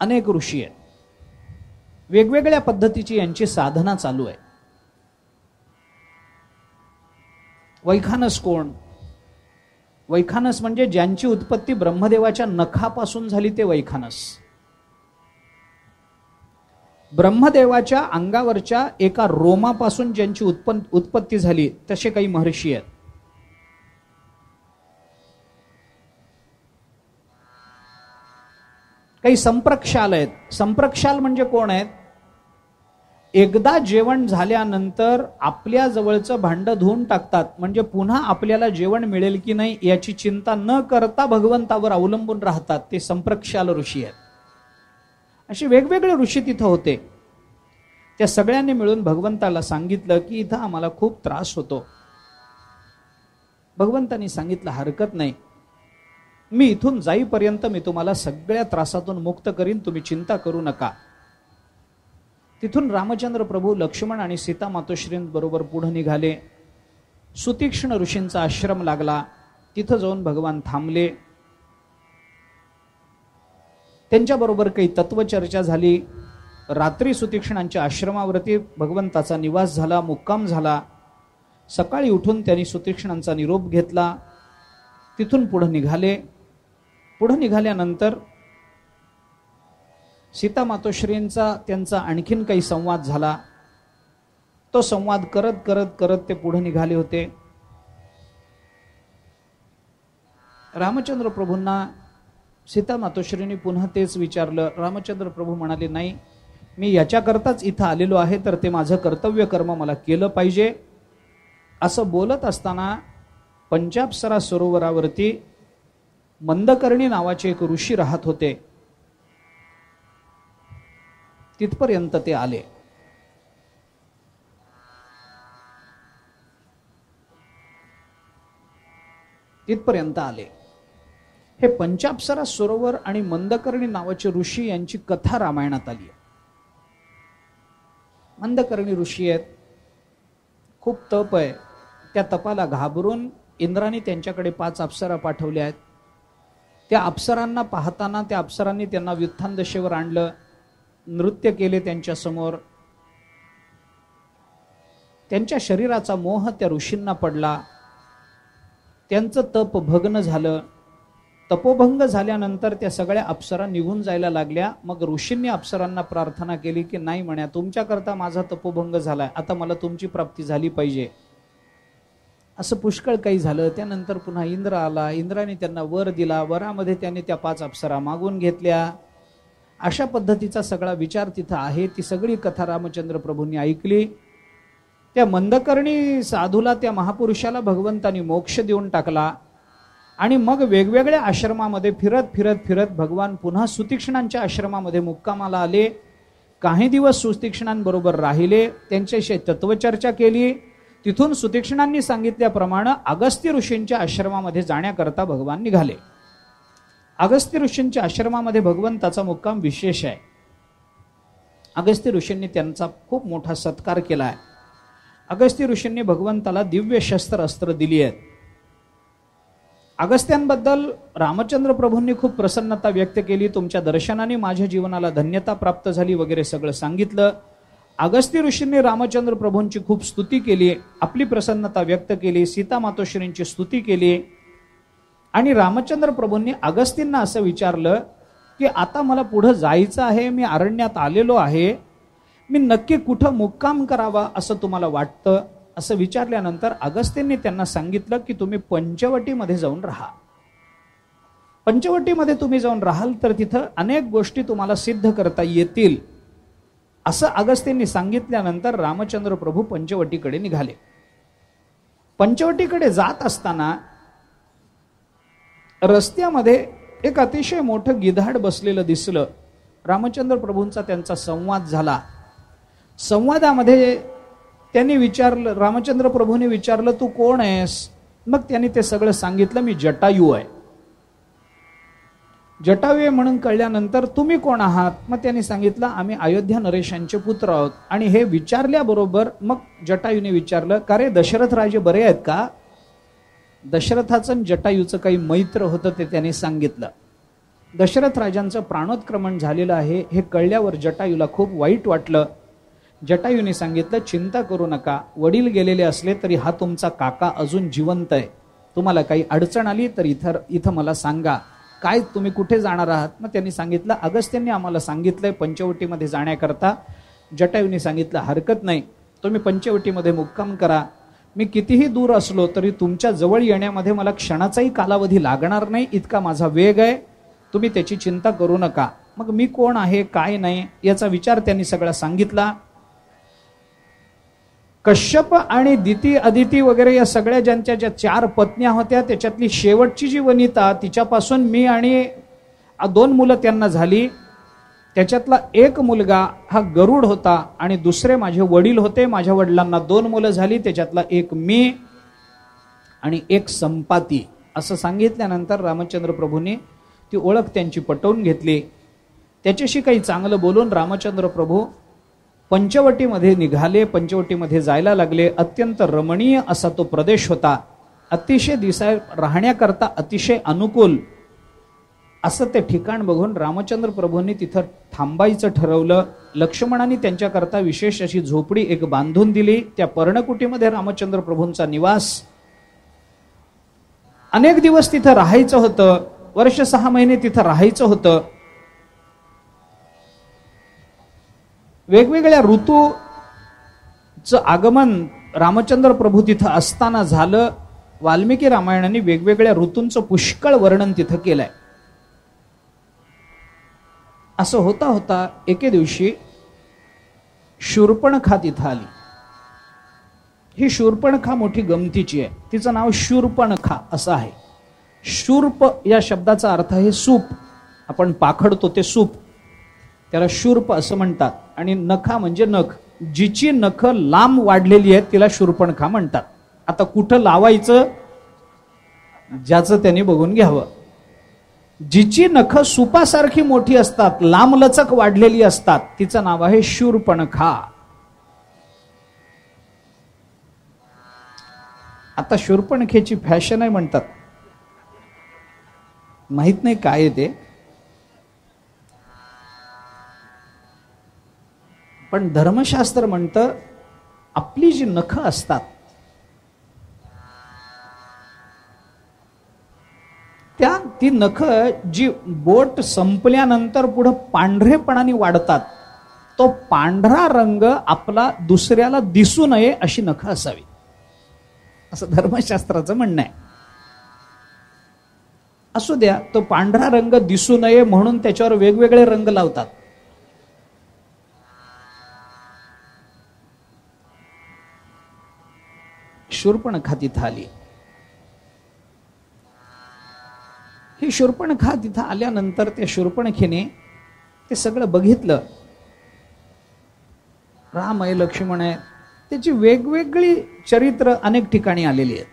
अनेक ऋषी आहेत. वेगवेगळ्या पद्धतीची यांची साधना चालू आहे. वैखानस कोण? वैखानस म्हणजे ज्यांची उत्पत्ती ब्रह्मदेवाच्या नखापासून झाली ते वैखानस. ब्रह्मदेवाच्या अंगावरच्या एका रोमापासून ज्यांची उत्पत्ती झाली तसे काही महर्षी आहेत. काही संप्रक्षाल आहेत. संप्रक्षाल म्हणजे कोण आहेत? एकदा जेवण झाल्यानंतर आपल्या जवळचं भांड धुवून टाकतात, म्हणजे पुन्हा आपल्याला जेवण मिळेल की नाही याची चिंता न करता भगवंतावर अवलंबून राहतात. ते संप्रक्षाल ऋषी आहेत. असे वेगवेगळे ऋषी तिथं होते. त्या सगळ्यांनी मिळून भगवंताला सांगितलं की इथं आम्हाला खूप त्रास होतो. भगवंतांनी सांगितलं हरकत नाही, मी इथून जाईपर्यंत मी तुम्हाला सगळ्या त्रासातून मुक्त करीन, तुम्ही चिंता करू नका. तिथून रामचंद्र प्रभू लक्ष्मण आणि सीता मातोश्रींबरोबर पुढे निघाले. सुतीक्ष्ण ऋषींचा आश्रम लागला. तिथं जाऊन भगवान थांबले. त्यांच्याबरोबर काही तत्वचर्चा झाली. रात्री सुतीक्ष्णांच्या आश्रमावरती भगवंताचा निवास झाला, मुक्काम झाला. सकाळी उठून त्यांनी सुतीक्ष्णांचा निरोप घेतला. तिथून पुढे निघाले. पुढे निघाल्यानंतर सीता मातोश्रींचा त्यांचा आणखीन काही संवाद झाला. तो संवाद करत करत करत ते पुढे निघाले होते. रामचंद्र प्रभूंना सीता मातोश्रींनी पुन्हा तेच विचारलं. रामचंद्र प्रभू म्हणाले, नाही, मी याच्याकरताच इथं आलेलो आहे, तर ते माझं कर्तव्य कर्म मला केलं पाहिजे. असं बोलत असताना पंचाप्सरा सरोवरावरती मंदकर्णी नावाचे एक ऋषी राहत होते. तिथपर्यंत ते आले. तिथपर्यंत आले. हे पंचाप्सरा सरोवर आणि मंदकर्णी नावाचे ऋषी यांची कथा रामायणात आली आहे. मंदकर्णी ऋषी आहेत, खूप तप आहे. त्या तपाला घाबरून इंद्राने त्यांच्याकडे 5 अप्सरा पाठवल्या आहेत. त्या अप्सरांना पाहताना त्या अप्सरांनी त्यांना व्युत्थानदशेवर आणलं, नृत्य केले त्यांच्या समोर. त्यांच्या शरीराचा मोह त्या ऋषींना पडला. त्यांचं तप भग्न झालं. तपोभंग झाल्यानंतर त्या सगळ्या अप्सरा निघून जायला लागल्या. मग ऋषींनी अप्सरांना प्रार्थना केली की नाही म्हण्या, तुमच्याकरता माझा तपोभंग झालाय, आता मला तुमची प्राप्ती झाली पाहिजे. असं पुष्कळ काही झालं. त्यानंतर पुन्हा इंद्र आला. इंद्राने त्यांना वर दिला. वरामध्ये त्यांनी त्या 5 अप्सरा मागून घेतल्या. अशा पद्धतीचा सगळा विचार तिथं आहे. ती सगळी कथा रामचंद्र प्रभूंनी ऐकली. त्या मंदकर्णी साधूला, त्या महापुरुषाला भगवंतानी मोक्ष देऊन टाकला. आणि मग वेगवेगळ्या आश्रमामध्ये फिरत फिरत फिरत भगवान पुन्हा सुतीक्ष्णांच्या आश्रमामध्ये मुक्कामाला आले. काही दिवस सुतीक्ष्णांबरोबर राहिले. त्यांच्याशी तत्वचर्चा केली. तिथून सुतीक्ष्णांनी सांगितल्याप्रमाणे अगस्त्य ऋषींच्या आश्रमामध्ये जाण्याकरता भगवान निघाले. अगस्त्य ऋषींच्या आश्रमामध्ये भगवंताचा मुक्काम विशेष आहे. अगस्त्य ऋषींनी त्यांचा खूप मोठा सत्कार केला आहे. अगस्त्य ऋषींनी भगवंताला दिव्य शस्त्र अस्त्र दिली आहेत. अगस्त्यांबद्दल रामचंद्र प्रभूंनी खूप प्रसन्नता व्यक्त केली. तुमच्या दर्शनाने माझ्या जीवनाला धन्यता प्राप्त झाली वगैरे सगळं सांगितलं. अगस्त्य ऋषींनी रामचंद्र प्रभूंची खूप स्तुती केली, आपली प्रसन्नता व्यक्त केली, सीता मातोश्रींची स्तुती केली. आणि रामचंद्र प्रभूंनी अगस्तींना असं विचारलं की आता मला पुढे जायचं आहे, मी अरण्यात आलेलो आहे, मी नक्की कुठं मुक्काम करावा असं तुम्हाला वाटतं? असं विचारल्यानंतर अगस्तींनी त्यांना सांगितलं की तुम्ही पंचवटीमध्ये जाऊन राहा. पंचवटीमध्ये तुम्ही जाऊन राहाल तर तिथं अनेक गोष्टी तुम्हाला सिद्ध करता येतील असं अगस्तींनी सांगितल्यानंतर रामचंद्र प्रभू पंचवटीकडे निघाले. पंचवटीकडे जात असताना रस्त्यामध्ये एक अतिशय मोठं गिधाड बसलेलं दिसलं. रामचंद्र प्रभूंचा त्यांचा संवाद झाला. संवादामध्ये त्यांनी विचारलं, रामचंद्र प्रभूंनी विचारलं, तू कोण आहेस? मग त्यांनी ते सगळं सांगितलं, मी जटायू आहे. जटायू आहे म्हणून कळल्यानंतर तुम्ही कोण आहात? मग त्यांनी सांगितलं, आम्ही अयोध्या नरेशांचे पुत्र आहोत. आणि हे विचारल्याबरोबर मग जटायूने विचारलं, का रे दशरथ राजे बरे आहेत का? दशरथाचं आणि जटायूचं काही मैत्र होतं ते त्यांनी सांगितलं. दशरथ राजांचं प्राणोत्क्रमण झालेलं आहे हे कळल्यावर जटायूला खूप वाईट वाटलं. जटायूने सांगितलं, चिंता करू नका, वडील गेलेले असले तरी हा तुमचा काका अजून जिवंत आहे. तुम्हाला काही अडचण आली तर इथं मला सांगा. काय तुम्ही कुठे जाणार आहात? मग त्यांनी सांगितलं, अगस्त्यांनी आम्हाला सांगितलंय पंचवटीमध्ये जाण्याकरता. जटायूने सांगितलं, हरकत नाही, तुम्ही पंचवटीमध्ये मुक्काम करा. मी कितीही दूर असलो तरी तुमच्या जवळ येण्यामध्ये मला क्षणाचाही कालावधी लागणार नाही, इतका माझा वेग आहे. तुम्ही त्याची चिंता करू नका. मग मी कोण आहे काय नाही याचा विचार त्यांनी सगळा सांगितला. कश्यप आणि दिती अदिती वगैरे या सगळ्या ज्यांच्या ज्या 4 पत्न्या होत्या त्याच्यातली शेवटची जी वनिता, तिच्यापासून मी आणि 2 मुलं त्यांना झाली. त्याच्यातला एक मुलगा हा गरुड होता आणि दुसरे माझे वडील होते. माझ्या वडिलांना 2 मुलं झाली, त्याच्यातला एक मी आणि एक संपाती. असं सांगितल्यानंतर रामचंद्र प्रभूंनी ती ओळख त्यांची पटवून घेतली. त्याच्याशी काही चांगलं बोलून रामचंद्र प्रभू पंचवटीमध्ये निघाले. पंचवटीमध्ये जायला लागले. अत्यंत रमणीय असा तो प्रदेश होता. अतिशय राहण्याकरता अतिशय अनुकूल असं ते ठिकाण बघून रामचंद्र प्रभूंनी तिथं थांबायचं ठरवलं. लक्ष्मणाने त्यांच्याकरता विशेष अशी झोपडी एक बांधून दिली. त्या पर्णकुटीमध्ये रामचंद्र प्रभूंचा निवास. अनेक दिवस तिथं राहायचं होतं. वर्ष 6 महिने तिथं राहायचं होतं. वेगवेगळ्या ऋतूचं आगमन रामचंद्र प्रभू तिथं असताना झालं. वाल्मिकी रामायणाने वेगवेगळ्या ऋतूंचं पुष्कळ वर्णन तिथं केलंय. असं होता होता एके दिवशी शूर्पणखा तिथं आली. ही शूर्पणखा मोठी गमतीची आहे. तिचं नाव शूर्पणखा असं आहे. शूर्प या शब्दाचा अर्थ आहे सूप. आपण पाखडतो ते सूप, त्याला शूर्प असं म्हणतात. आणि नखा म्हणजे नख. जिची नख लांब वाढलेली आहेत तिला शूर्पणखा म्हणतात. आता कुठं लावायचं ज्याचं त्यांनी बघून घ्यावं. जिची नख सुपासारखी मोठी असतात, लांबलचक वाढलेली असतात, तिचं नाव आहे शूर्पणखा. आता शूर्पणखेची फॅशन आहे म्हणतात, माहित नाही काय आहे ते. पण धर्मशास्त्र म्हणतं आपली जी नख असतात ती नख जी बोट संपल्यानंतर पुढे पांढरेपणाने वाढतात, तो पांढरा रंग आपला दुसऱ्याला दिसू नये अशी नख असावी, असं धर्मशास्त्राचं म्हणणं आहे. असू द्या, तो पांढरा रंग दिसू नये म्हणून त्याच्यावर वेगवेगळे रंग लावतात. शूर्पणखा तिथं आली. ही शूर्पणखा तिथं आल्यानंतर त्या शूर्पणखेने ते सगळं बघितलं. राम आहे, लक्ष्मण आहे, त्याची वेगवेगळी चरित्र अनेक ठिकाणी आलेली आहेत.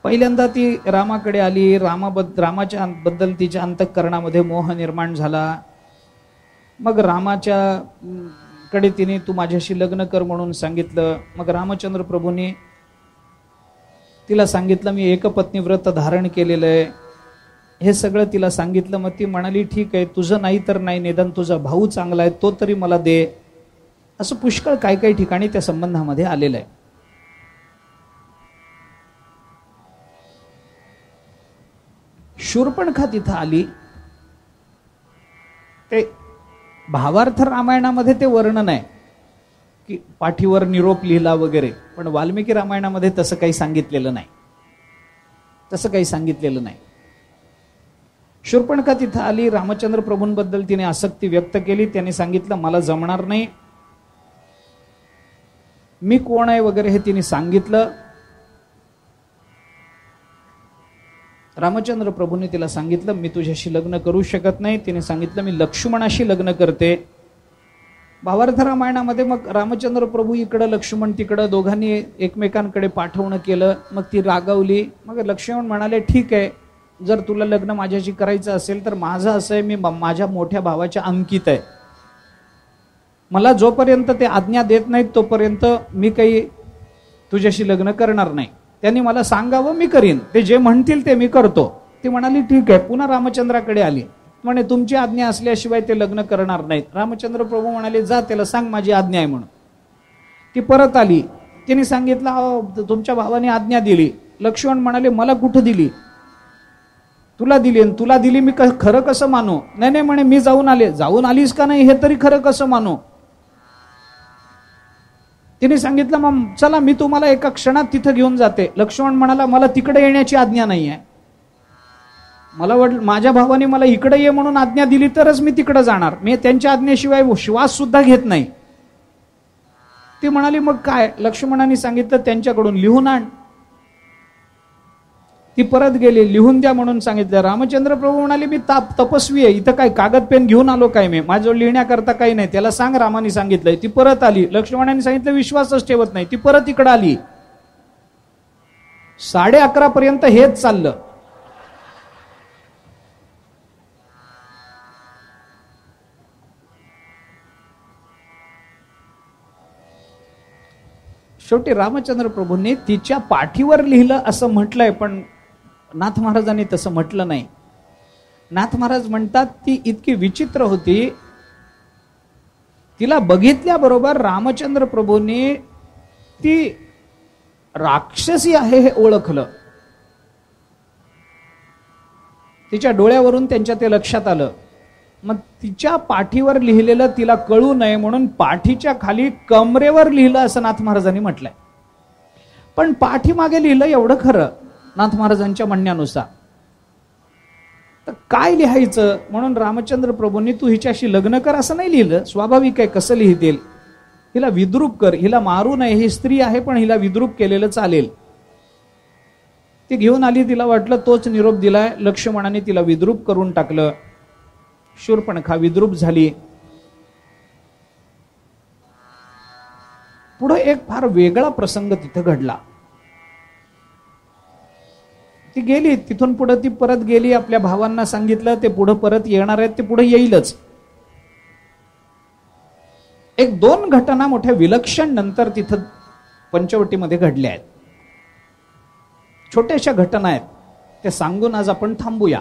पहिल्यांदा ती रामाकडे आली. रामाच्या बद्दल तिच्या अंतःकरणामध्ये मोह निर्माण झाला. मग रामाच्या कडे तिने तू माझ्याशी लग्न कर म्हणून सांगितलं. मग रामचंद्र प्रभूंनी तिला सांगितलं मी एकपत्नी व्रत धारण केलेलं आहे, हे सगळं तिला सांगितलं. मग ती म्हणाली ठीक आहे, तुझं नाही तर नाही, निदान तुझा भाऊ चांगला आहे तो तरी मला दे. असं पुष्कळ काही काही ठिकाणी त्या संबंधामध्ये आलेलं आहे. शूर्पणखा तिथं आली. ते भावार्थ रामायणामध्ये ते वर्णन आहे की पाठीवर निरोप लिहिला वगैरे, पण वाल्मिकी रामायणामध्ये तसं काही सांगितलेलं नाही. तसं काही सांगितलेलं नाही. शूर्पणखा तिथं आली. रामचंद्र प्रभूंबद्दल तिने आसक्ती व्यक्त केली. त्याने सांगितलं मला जमणार नाही, मी कोण आहे वगैरे हे तिने सांगितलं. रामचंद्र प्रभूंनी तिला सांगितलं, मी तुझ्याशी लग्न करू शकत नाही. तिने सांगितलं, मी लक्ष्मणाशी लग्न करते. भावार्थ रामायणामध्ये मग रामचंद्र प्रभू इकडं, लक्ष्मण तिकडं, दोघांनी एकमेकांकडे पाठवणं केलं. मग ती रागावली. मग लक्ष्मण म्हणाले, ठीक आहे, जर तुला लग्न माझ्याशी करायचं असेल तर माझं असं आहे, मी माझ्या मोठ्या भावाच्या अंकित आहे. मला जोपर्यंत ते आज्ञा देत नाहीत तोपर्यंत मी काही तुझ्याशी लग्न करणार नाही. त्यांनी मला सांगावं, मी करीन. ते जे म्हणतील ते मी करतो. ती म्हणाली, ठीक आहे. पुन्हा रामचंद्राकडे आली. म्हणे, तुमची आज्ञा असल्याशिवाय ते लग्न करणार नाहीत. रामचंद्र प्रभू म्हणाले, जा त्याला सांग माझी आज्ञा आहे म्हणून. ती परत आली. तिने सांगितलं, तुमच्या भावाने आज्ञा दिली. लक्ष्मण म्हणाले, मला कुठं दिली? तुला दिली. आणि तुला दिली मी खरं कसं मानू? नाही नाही म्हणे, मी जाऊन आले. जाऊन आलीस का नाही हे तरी खरं कसं मानू? तिने सांगितलं, मग चला मी तुम्हाला एका क्षणात तिथं घेऊन जाते. लक्ष्मण म्हणाला, मला तिकडे येण्याची आज्ञा नाही आहे. मला वाटलं माझ्या भावाने मला इकडे ये म्हणून आज्ञा दिली तरच मी तिकडे जाणार. मी त्यांच्या आज्ञेशिवाय श्वास सुद्धा घेत नाही. ती म्हणाली, मग काय? लक्ष्मणाने सांगितलं, त्यांच्याकडून लिहून आण. ती परत गेली. लिहून द्या म्हणून सांगितलं. रामचंद्र प्रभू म्हणाले, मी तपस्वी आहे, इथं काय कागद पेन घेऊन आलो काय? मी माझ्याजवळ लिहिण्याकरता काही नाही. त्याला सांग रामाने सांगितलंय. ती परत आली. लक्ष्मणाने सांगितलं, विश्वासच ठेवत नाही. ती परत इकडे आली. 11:30 पर्यंत हेच चाललं. शेवटी रामचंद्र प्रभूंनी तिच्या पाठीवर लिहिलं असं म्हटलंय, पण नाथ महाराजांनी तसं म्हटलं नाही. नाथ महाराज म्हणतात, ती इतकी विचित्र होती. तिला बघितल्याबरोबर रामचंद्र प्रभूंनी ती राक्षसी आहे हे ओळखलं. तिच्या डोळ्यावरून त्यांच्या ते लक्षात आलं. मग तिच्या पाठीवर लिहिलेलं तिला कळू नये म्हणून पाठीच्या खाली कमरेवर लिहिलं असं नाथ महाराजांनी म्हटलंय. पण पाठीमागे लिहिलं एवढं खरं नाथ महाराजांच्या म्हणण्यानुसार. तर काय लिहायचं म्हणून रामचंद्र प्रभूंनी, तू हिच्याशी लग्न कर असं नाही लिहिलं. स्वाभाविक आहे, कसं लिहितील? हिला विद्रूप कर, हिला मारू नये. ही स्त्री आहे पण हिला विद्रूप केलेलं चालेल. ती घेऊन आली. तिला वाटलं तोच निरोप दिलाय. लक्ष्मणाने तिला विद्रूप करून टाकलं. शूर्पणखा विद्रूप झाली. पुढे एक फार वेगळा प्रसंग तिथं घडला. ती गेली. तिथून पुढे ती परत गेली. आपल्या भावांना सांगितलं ते पुढे परत येणार आहेत, ते पुढे येईलच. एक 2 घटना मोठ्या विलक्षण नंतर तिथं पंचवटीमध्ये घडल्या आहेत. छोट्याशा घटना आहेत, ते सांगून आज आपण थांबूया.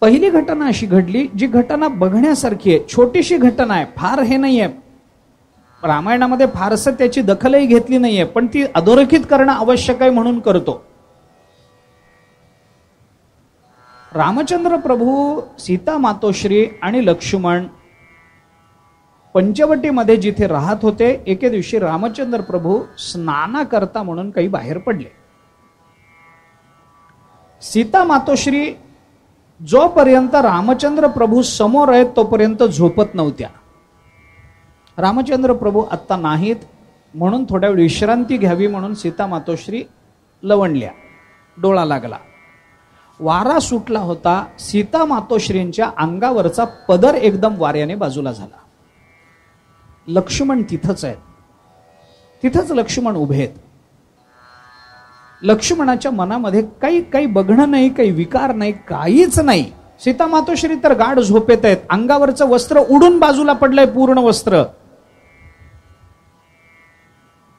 पहिली घटना अशी घडली, जी घटना बघण्यासारखी आहे. छोटीशी घटना आहे, फार हे नाहीये. रामायणामध्ये फारसं त्याची दखलही घेतली नाहीये, पण ती अधोरेखित करणं आवश्यक आहे म्हणून करतो. रामचंद्र प्रभू, सीता मातोश्री आणि लक्ष्मण पंचवटीमध्ये जिथे राहत होते, एके दिवशी रामचंद्र प्रभू स्नानाकरता म्हणून काही बाहेर पडले. सीता मातोश्री जोपर्यंत रामचंद्र प्रभू समोर आहेत तोपर्यंत झोपत नव्हत्या. रामचंद्र प्रभू आत्ता नाहीत म्हणून थोड्या वेळ विश्रांती घ्यावी म्हणून सीता मातोश्री लवणल्या. डोळा लागला. वारा सुटला होता. सीता मातोश्रींच्या अंगावरचा पदर एकदम वाऱ्याने बाजूला झाला. लक्ष्मण तिथंच आहेत. तिथंच लक्ष्मण उभे आहेत. लक्ष्मणाच्या मनामध्ये काही बघणं नाही, काही विकार नाही, काहीच नाही. सीता मातोश्री तर गाढ झोपेत आहेत. अंगावरचं वस्त्र उडून बाजूला पडलंय, पूर्ण वस्त्र.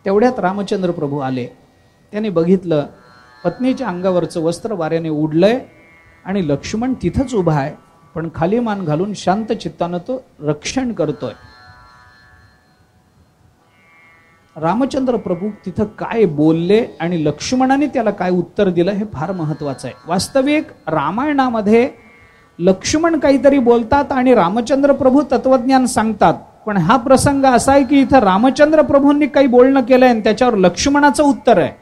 तेवढ्यात रामचंद्र प्रभू आले. त्याने बघितलं पत्नीच्या अंगावरचं वस्त्र वाऱ्याने उडलंय आणि लक्ष्मण तिथंच उभा आहे, पण खाली मान घालून शांत चित्तानं तो रक्षण करतोय. रामचंद्र प्रभू तिथं काय बोलले आणि लक्ष्मणाने त्याला काय उत्तर दिलं हे फार महत्वाचं आहे. वास्तविक रामायणामध्ये लक्ष्मण काहीतरी बोलतात आणि रामचंद्र प्रभू तत्वज्ञान सांगतात, पण हा प्रसंग असा आहे की इथं रामचंद्र प्रभूंनी काही बोलणं केलंय आणि त्याच्यावर लक्ष्मणाचं उत्तर आहे,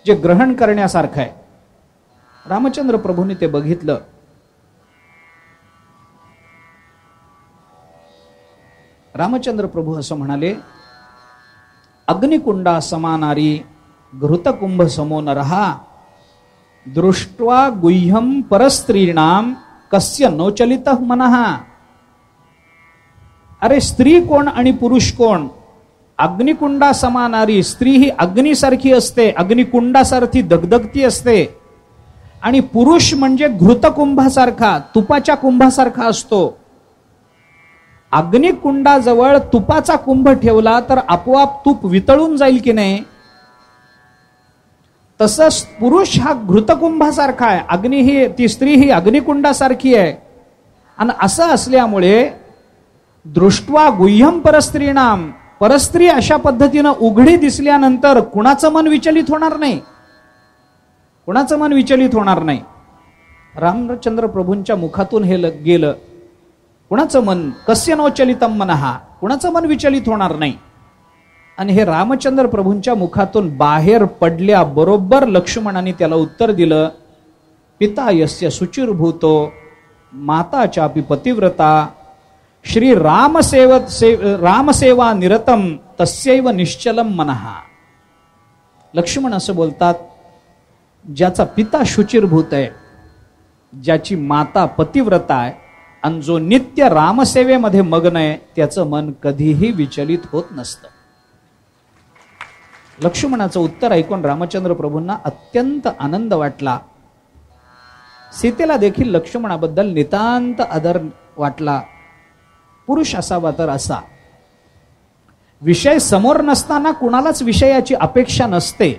जे ग्रहण करण्यासारखं आहे. रामचंद्र प्रभूंनी ते बघितलं. रामचंद्र प्रभू असं म्हणाले, अग्निकुंडा समानारी घृतकुंभ समो नरहा दृष्ट्वा गुह्यम परस्त्रीणाम कस्य नोचलितः मनः. अरे स्त्री कोण आणि पुरुष कोण? अग्निकुंडा समानारी स्त्री ही अग्नीसारखी असते, अग्निकुंडासारखी दगदगती असते, आणि पुरुष म्हणजे घृतकुंभासारखा, तुपाच्या कुंभासारखा असतो. अग्निकुंडाजवळ तुपाचा कुंभ ठेवला तर आपोआप तूप वितळून जाईल की नाही, तसंच पुरुष हा घृतकुंभासारखा आहे, अग्नी ही ती स्त्री ही अग्निकुंडासारखी आहे. आणि असं असल्यामुळे दृष्ट्वा गुह्यम परस्त्रीणाम, परस्त्री अशा पद्धतीनं उघडी दिसल्यानंतर कुणाचं मन विचलित होणार नाही, कुणाचं मन विचलित होणार नाही. रामचंद्र प्रभूंच्या मुखातून हे गेलं, कुणाचं मन कस्य नोचलितम मनः, कुणाचं मन विचलित होणार नाही. आणि हे रामचंद्र प्रभूंच्या मुखातून बाहेर पडल्या बरोबर लक्ष्मणाने त्याला उत्तर दिलं, पिता यस्य शुचिर्भूतो माता चापि पतिव्रता श्री रामसेवा निरतम तस्यैव निश्चलम मनः. लक्ष्मण असं बोलतात, ज्याचा पिता शुचिर्भूत आहे, ज्याची माता पतिव्रता आहे, आणि जो नित्य रामसेवेमध्ये मग्न आहे, त्याचं मन कधीही विचलित होत नसतं. लक्ष्मणाचं उत्तर ऐकून रामचंद्र प्रभूंना अत्यंत आनंद वाटला. सीतेला देखील लक्ष्मणाबद्दल नितांत आदर वाटला. पुरुष असावा तर असा. विषय समोर नसताना कुणालाच विषयाची अपेक्षा नसते,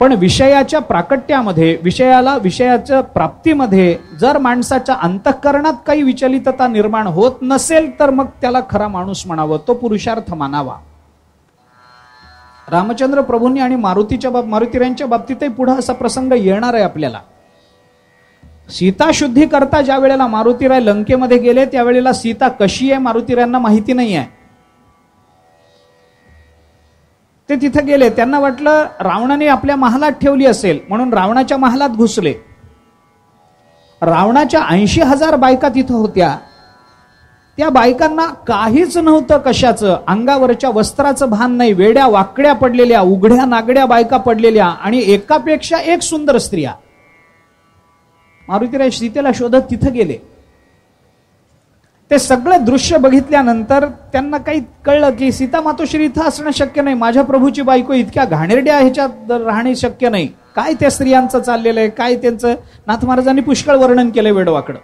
पण विषयाच्या प्राकट्यामध्ये, विषयाच्या प्राप्तीमध्ये जर माणसाच्या अंतःकरणात काही विचलितता निर्माण होत नसेल तर मग त्याला खरा माणूस म्हणावं, तो पुरुषार्थ मानावा. रामचंद्र प्रभूंनी आणि मारुतीरायांच्या बाबतीतही पुढे असा प्रसंग येणार आहे आपल्याला. सीता शुद्धी करता ज्या वेळेला मारुतीराय लंकेमध्ये गेले त्यावेळेला सीता कशी आहे मारुतीरायांना माहिती नाही आहे. ते तिथे गेले, त्यांना वाटलं रावणाने आपल्या महालात ठेवली असेल म्हणून रावणाच्या महालात घुसले. रावणाच्या 80,000 बायका तिथं होत्या. त्या बायकांना काहीच नव्हतं कशाचं, अंगावरच्या वस्त्राचं भान नाही, वेड्या वाकड्या पडलेल्या, उघड्या नागड्या बायका पडलेल्या, आणि एकापेक्षा एक सुंदर स्त्रिया. मारुतीराय सीतेला शोधत तिथं गेले. ते सगळं दृश्य बघितल्यानंतर त्यांना काही कळलं की सीता मातोश्री इथं असणं शक्य नाही, माझ्या प्रभूची बायको इतक्या घाणेरड्या ह्याच्यात राहणे शक्य नाही. काय त्या स्त्रियांचं चाललेलं आहे, काय त्यांचं. नाथ महाराजांनी पुष्कळ वर्णन केलंय वेडवाकडं.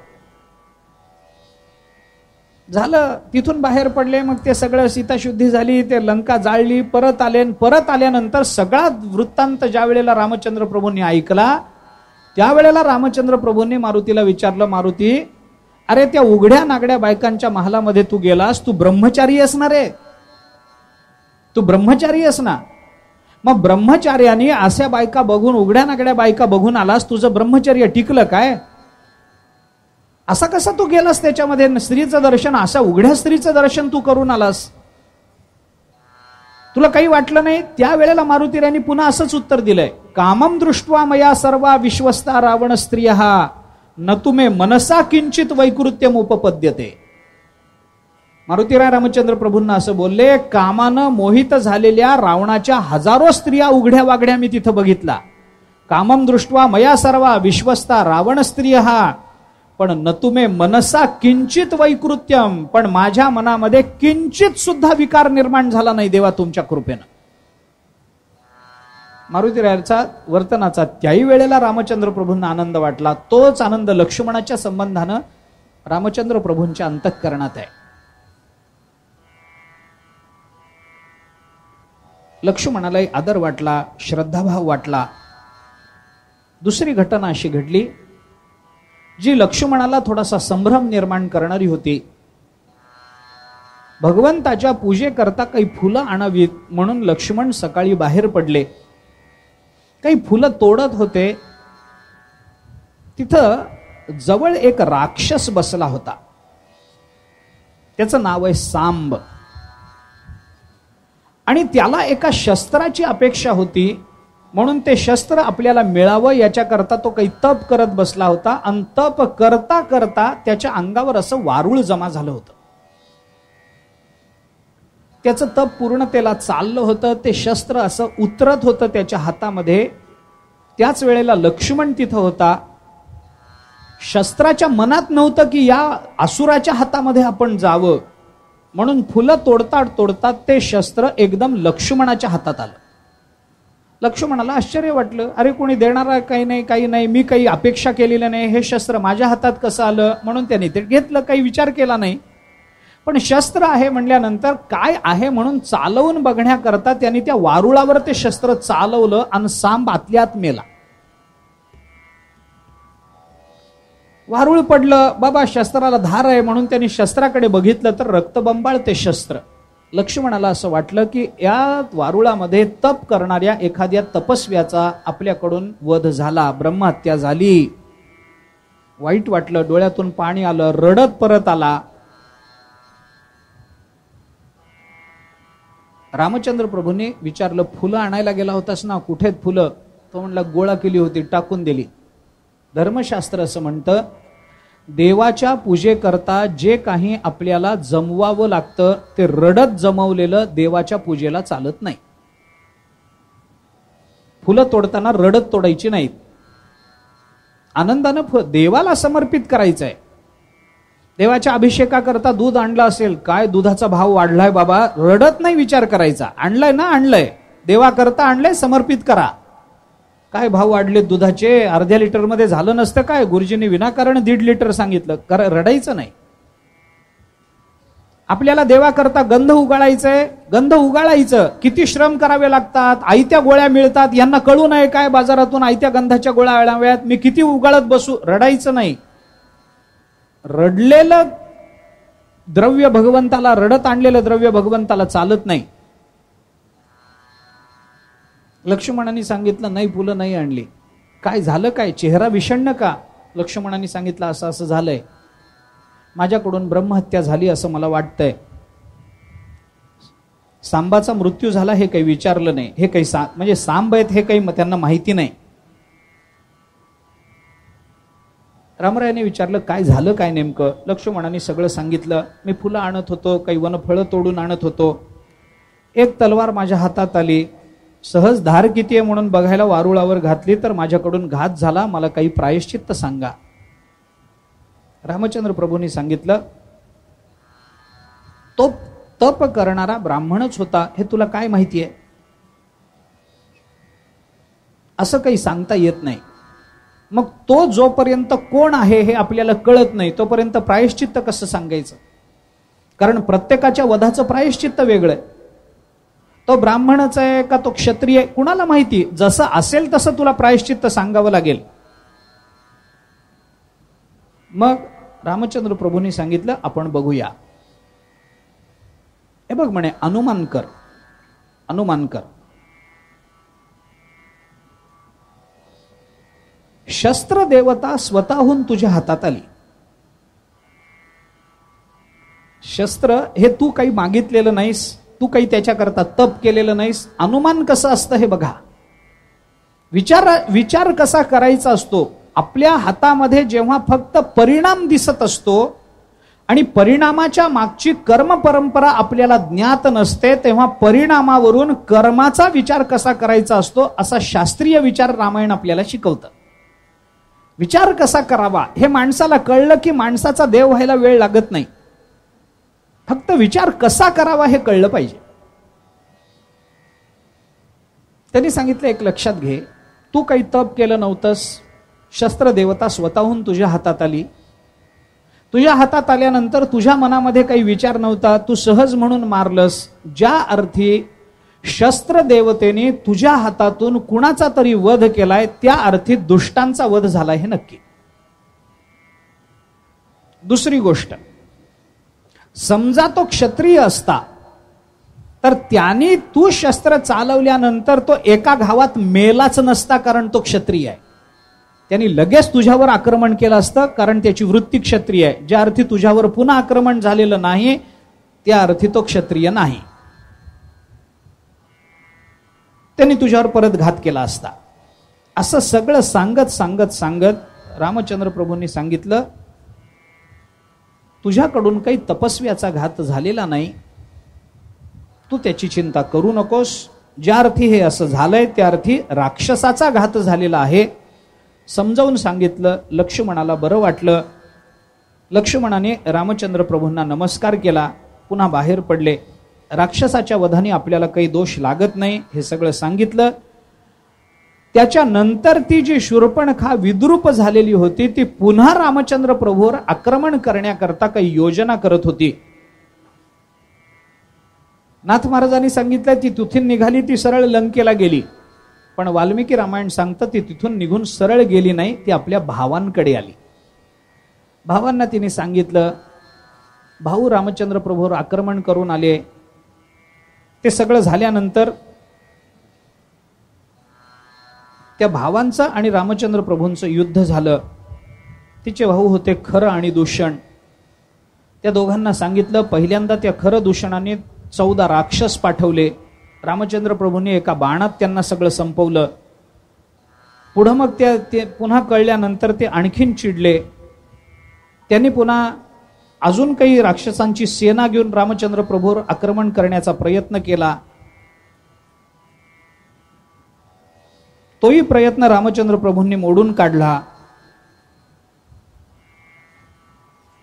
झालं, तिथून बाहेर पडले. मग ते सगळं सीताशुद्धी झाली, ते लंका जाळली, परत आले. परत आल्यानंतर सगळा वृत्तांत ज्या वेळेला रामचंद्र प्रभूंनी ऐकला त्यावेळेला रामचंद्र प्रभूंनी मारुतीला विचारलं, मारुती, अरे त्या उघड्या नागड्या बायकांच्या महालामध्ये तू गेलास, तू ब्रह्मचारी असणार आहे, तू ब्रह्मचारी असणार. मग ब्रह्मचार्याने अशा बायका बघून, उघड्या नागड्या बायका बघून आलास, तुझं ब्रह्मचर्य टिकलं काय? असा कसा तू गेलास त्याच्यामध्ये? स्त्रीचं दर्शन, अशा उघड्या स्त्रीचं दर्शन तू करून आलास, तुला काही वाटलं नाही? त्यावेळेला मारुतीरायांनी पुन्हा असंच उत्तर दिलंय, कामम दृष्ट्वा मया सर्वा विश्वस्ता रावण स्त्रियः न तुमे मनसा किंचित वैकृत्यम उपपद्यते. मारुतीराय रामचंद्र प्रभूंना असं बोलले, कामानं मोहित झालेल्या रावणाच्या 1000 स्त्रिया उघड्या वागड्या मी तिथं बघितला. कामम दृष्ट्वा मया सर्वा विश्वस्ता रावण स्त्रियः, पण न तुमे मनसा किंचित वैकृत्यम, पण माझ्या मनामध्ये किंचित सुद्धा विकार निर्माण झाला नाही देवा तुमच्या कृपेनं. मारुतीरायाचा वर्तनाचा त्याही वेळेला रामचंद्र प्रभूंना आनंद वाटला. तोच आनंद लक्ष्मणाच्या संबंधानं रामचंद्र प्रभूंच्या अंतःकरणात आहे. लक्ष्मणालाही आदर वाटला, श्रद्धाभाव वाटला. दुसरी घटना अशी घडली जी लक्ष्मणाला थोडासा संभ्रम निर्माण करणारी होती. भगवंताच्या पूजेकरता काही फुलं आणावीत म्हणून लक्ष्मण सकाळी बाहेर पडले. काही फुलं तोडत होते. तिथं जवळ एक राक्षस बसला होता. त्याचं नाव आहे सांब. आणि त्याला एका शस्त्राची अपेक्षा होती, म्हणून ते शस्त्र आपल्याला मिळावं याच्याकरता तो काही तप करत बसला होता. आणि तप करता करता त्याच्या अंगावर असं वारूळ जमा झालं होतं. त्याचं तप पूर्णतेला चाललं होतं. ते शस्त्र असं उतरत होतं त्याच्या हातामध्ये. त्याच वेळेला लक्ष्मण तिथं होता. शस्त्राच्या मनात नव्हतं की या असुराच्या हातामध्ये आपण जावं, म्हणून फुलं तोडतात तोडतात ते शस्त्र एकदम लक्ष्मणाच्या हातात आलं. लक्ष्मणाला आश्चर्य वाटलं, अरे कोणी देणारा काही नाही, काही नाही, मी काही अपेक्षा केलेलं नाही, हे शस्त्र माझ्या हातात कसं आलं, म्हणून त्याने ते घेतलं, काही विचार केला नाही. पण शस्त्र आहे म्हणल्यानंतर काय आहे म्हणून चालवून बघण्याकरता त्यांनी त्या वारुळावर ते शस्त्र चालवलं आणि सांब आतल्यात मेला. वारुळ पडलं, बाबा शस्त्राला धार आहे म्हणून त्यांनी शस्त्राकडे बघितलं तर रक्तबंबाळ ते शस्त्र. लक्ष्मणाला असं वाटलं की या वारुळामध्ये तप करणाऱ्या एखाद्या तपस्व्याचा आपल्याकडून वध झाला, ब्रह्महत्या झाली. वाईट वाटलं, डोळ्यातून पाणी आलं, रडत परत आला. रामचंद्र प्रभूंनी विचारलं, फुलं आणायला गेला होतास ना, कुठे आहेत फुलं? तो म्हणला, गोळा केली होती, टाकून दिली. धर्मशास्त्र असं म्हणतं, देवाच्या पूजेकरता जे काही आपल्याला जमवावं लागतं ते रडत जमवलेलं देवाच्या पूजेला चालत नाही. फुलं तोडताना रडत तोडायची नाहीत, आनंदानं देवाला समर्पित करायचंय. देवाच्या अभिषेकाकरता दूध आणलं असेल, काय दुधाचा भाव वाढलाय बाबा, रडत नाही विचार करायचा. आणलंय ना, आणलंय, देवाकरता आणलंय, समर्पित करा. काय भाव वाढले दुधाचे, अर्ध्या लिटर मध्ये झालं नसतं काय, गुरुजींनी विनाकारण 1.5 लिटर सांगितलं, रडायचं नाही. आपल्याला देवाकरता गंध उगाळायचंय, गंध उगाळायचं. किती श्रम करावे लागतात, आयत्या गोळ्या मिळतात, यांना कळू नये काय बाजारातून आयत्या गंधाच्या गोळ्या आणाव्यात, मी किती उगाळत बसू, रडायचं नाही. रडलेलं द्रव्य भगवंताला, रडत आणलेलं द्रव्य भगवंताला चालत नाही. लक्ष्मणाने सांगितलं, नाही फुलं नाही आणली. काय झालं, काय चेहरा विषण्ण का? लक्ष्मणाने सांगितलं, असं असं झालंय, माझ्याकडून ब्रह्महत्या झाली असं मला वाटतंय. सांबाचा मृत्यू झाला हे काही विचारलं नाही. हे काही म्हणजे सांब आहेत हे काही त्यांना माहिती नाही. रामरायाने विचारलं, काय झालं काय नेमकं? लक्ष्मणाने सगळं सांगितलं. मी फुलं आणत होतो, काही वनफळं तोडून आणत होतो, एक तलवार माझ्या हातात आली, सहज धार किती आहे म्हणून बघायला वारुळावर घातली तर माझ्याकडून घात झाला, मला काही प्रायश्चित्त सांगा. रामचंद्र प्रभूंनी सांगितलं, तो तप करणारा ब्राह्मणच होता, हे तुला काय माहिती आहे? असं काही सांगता येत नाही. मग तो जोपर्यंत कोण आहे हे आपल्याला कळत नाही तोपर्यंत प्रायश्चित्त कसं सांगायचं? कारण प्रत्येकाच्या वधाचं प्रायश्चित्त वेगळं आहे. तो ब्राह्मणच आहे का तो क्षत्रिय, कुणाला माहिती? जसं असेल तसं तुला प्रायश्चित्त सांगावं लागेल. मग रामचंद्र प्रभूंनी सांगितलं, आपण बघूया. हे बघ म्हणे, अनुमान कर, अनुमान कर. शस्त्र देवता स्वतःहून तुझ्या हातात आली. शस्त्र हे तू काही मागितलेलं नाहीस, तू काही त्याच्याकरता तप केलेलं नाहीस. अनुमान कसं असतं हे बघा. विचार कसा करायचा असतो. आपल्या हातामध्ये जेव्हा फक्त परिणाम दिसत असतो आणि परिणामाच्या मागची कर्म परंपरा आपल्याला ज्ञात नसते, तेव्हा परिणामावरून कर्माचा विचार कसा करायचा असतो असा शास्त्रीय विचार रामायण आपल्याला शिकवतं. विचार कसा करावा हे माणसाला कळलं की माणसाचा देव व्हायला वेळ लागत नाही. फक्त विचार कसा करावा हे कळलं पाहिजे. त्यांनी सांगितलं, एक लक्षात घे, तू काही तप केलं नव्हतंस, शस्त्र देवता स्वतःहून तुझ्या हातात आली. तुझ्या हातात आल्यानंतर तुझ्या मनामध्ये काही विचार नव्हता, तू सहज म्हणून मारलंस. ज्या अर्थी शस्त्र देवतेने तुझ्या हातातून कुणाचा तरी वध केलाय त्या अर्थी दुष्टांचा वध झालाय हे नक्की. दुसरी गोष्ट, समजा तो क्षत्रिय असता तर त्याने तू शस्त्र चालवल्यानंतर तो एका घावात मेलाच नसता, कारण तो क्षत्रिय आहे. त्यांनी लगेच तुझ्यावर आक्रमण केलं असतं, कारण त्याची वृत्ती क्षत्रिय आहे. ज्या अर्थी तुझ्यावर पुन्हा आक्रमण झालेलं नाही त्या अर्थी तो क्षत्रिय नाही. त्यांनी तुझ्यावर परत घात केला असता. असं सगळं सांगत सांगत सांगत रामचंद्र प्रभूंनी सांगितलं, तुझ्याकडून काही तपस्व्याचा घात झालेला नाही, तू त्याची चिंता करू नकोस. ज्या अर्थी हे असं झालंय त्या अर्थी राक्षसाचा घात झालेला आहे. समजावून सांगितलं. लक्ष्मणाला बरं वाटलं. लक्ष्मणाने रामचंद्र प्रभूंना नमस्कार केला. पुन्हा बाहेर पडले. राक्षसाच्या वधाने आपल्याला काही दोष लागत नाही हे सगळं सांगितलं. त्याच्यानंतर ती जी शूर्पणखा विद्रूप झालेली होती ती पुन्हा रामचंद्र प्रभूवर आक्रमण करण्याकरता काही योजना करत होती. नाथ महाराजांनी सांगितलं ती तिथून निघाली, ती सरळ लंकेला गेली. पण वाल्मिकी रामायण सांगतं ती तिथून निघून सरळ गेली नाही, ती आपल्या भावांकडे आली. भावांना तिने सांगितलं, भाऊ रामचंद्र प्रभूवर आक्रमण करून आले. ते सगळं झाल्यानंतर त्या भावांचं आणि रामचंद्र प्रभूंचं युद्ध झालं. तिचे भाऊ होते खर आणि दूषण. त्या दोघांना सांगितलं, पहिल्यांदा त्या खर दूषणाने 14 राक्षस पाठवले. रामचंद्र प्रभूंनी एका बाणात त्यांना सगळं संपवलं. पुढं मग ते पुन्हा कळल्यानंतर ते आणखीन चिडले. त्यांनी पुन्हा अजून काही राक्षसांची सेना घेऊन रामचंद्र प्रभूवर आक्रमण करण्याचा प्रयत्न केला. तोही प्रयत्न रामचंद्र प्रभूंनी मोडून काढला.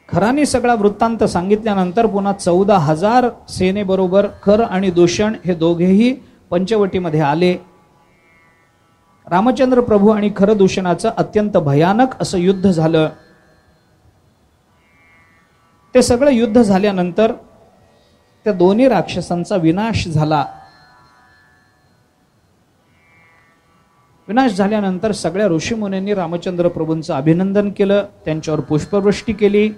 खराने सगळा वृत्तांत सांगितल्यानंतर पुन्हा 14,000 सेनेबरोबर खर आणि दूषण हे दोघेही पंचवटीमध्ये आले. रामचंद्र प्रभू आणि खर दूषणाचं अत्यंत भयानक असं युद्ध झालं. ते सगळं युद्ध झाल्यानंतर त्या दोन्ही राक्षसांचा विनाश झाला. विनाश झाल्यानंतर सगळ्या ऋषीमुनींनी रामचंद्र प्रभूंचं अभिनंदन केलं, त्यांच्यावर पुष्पवृष्टी केली.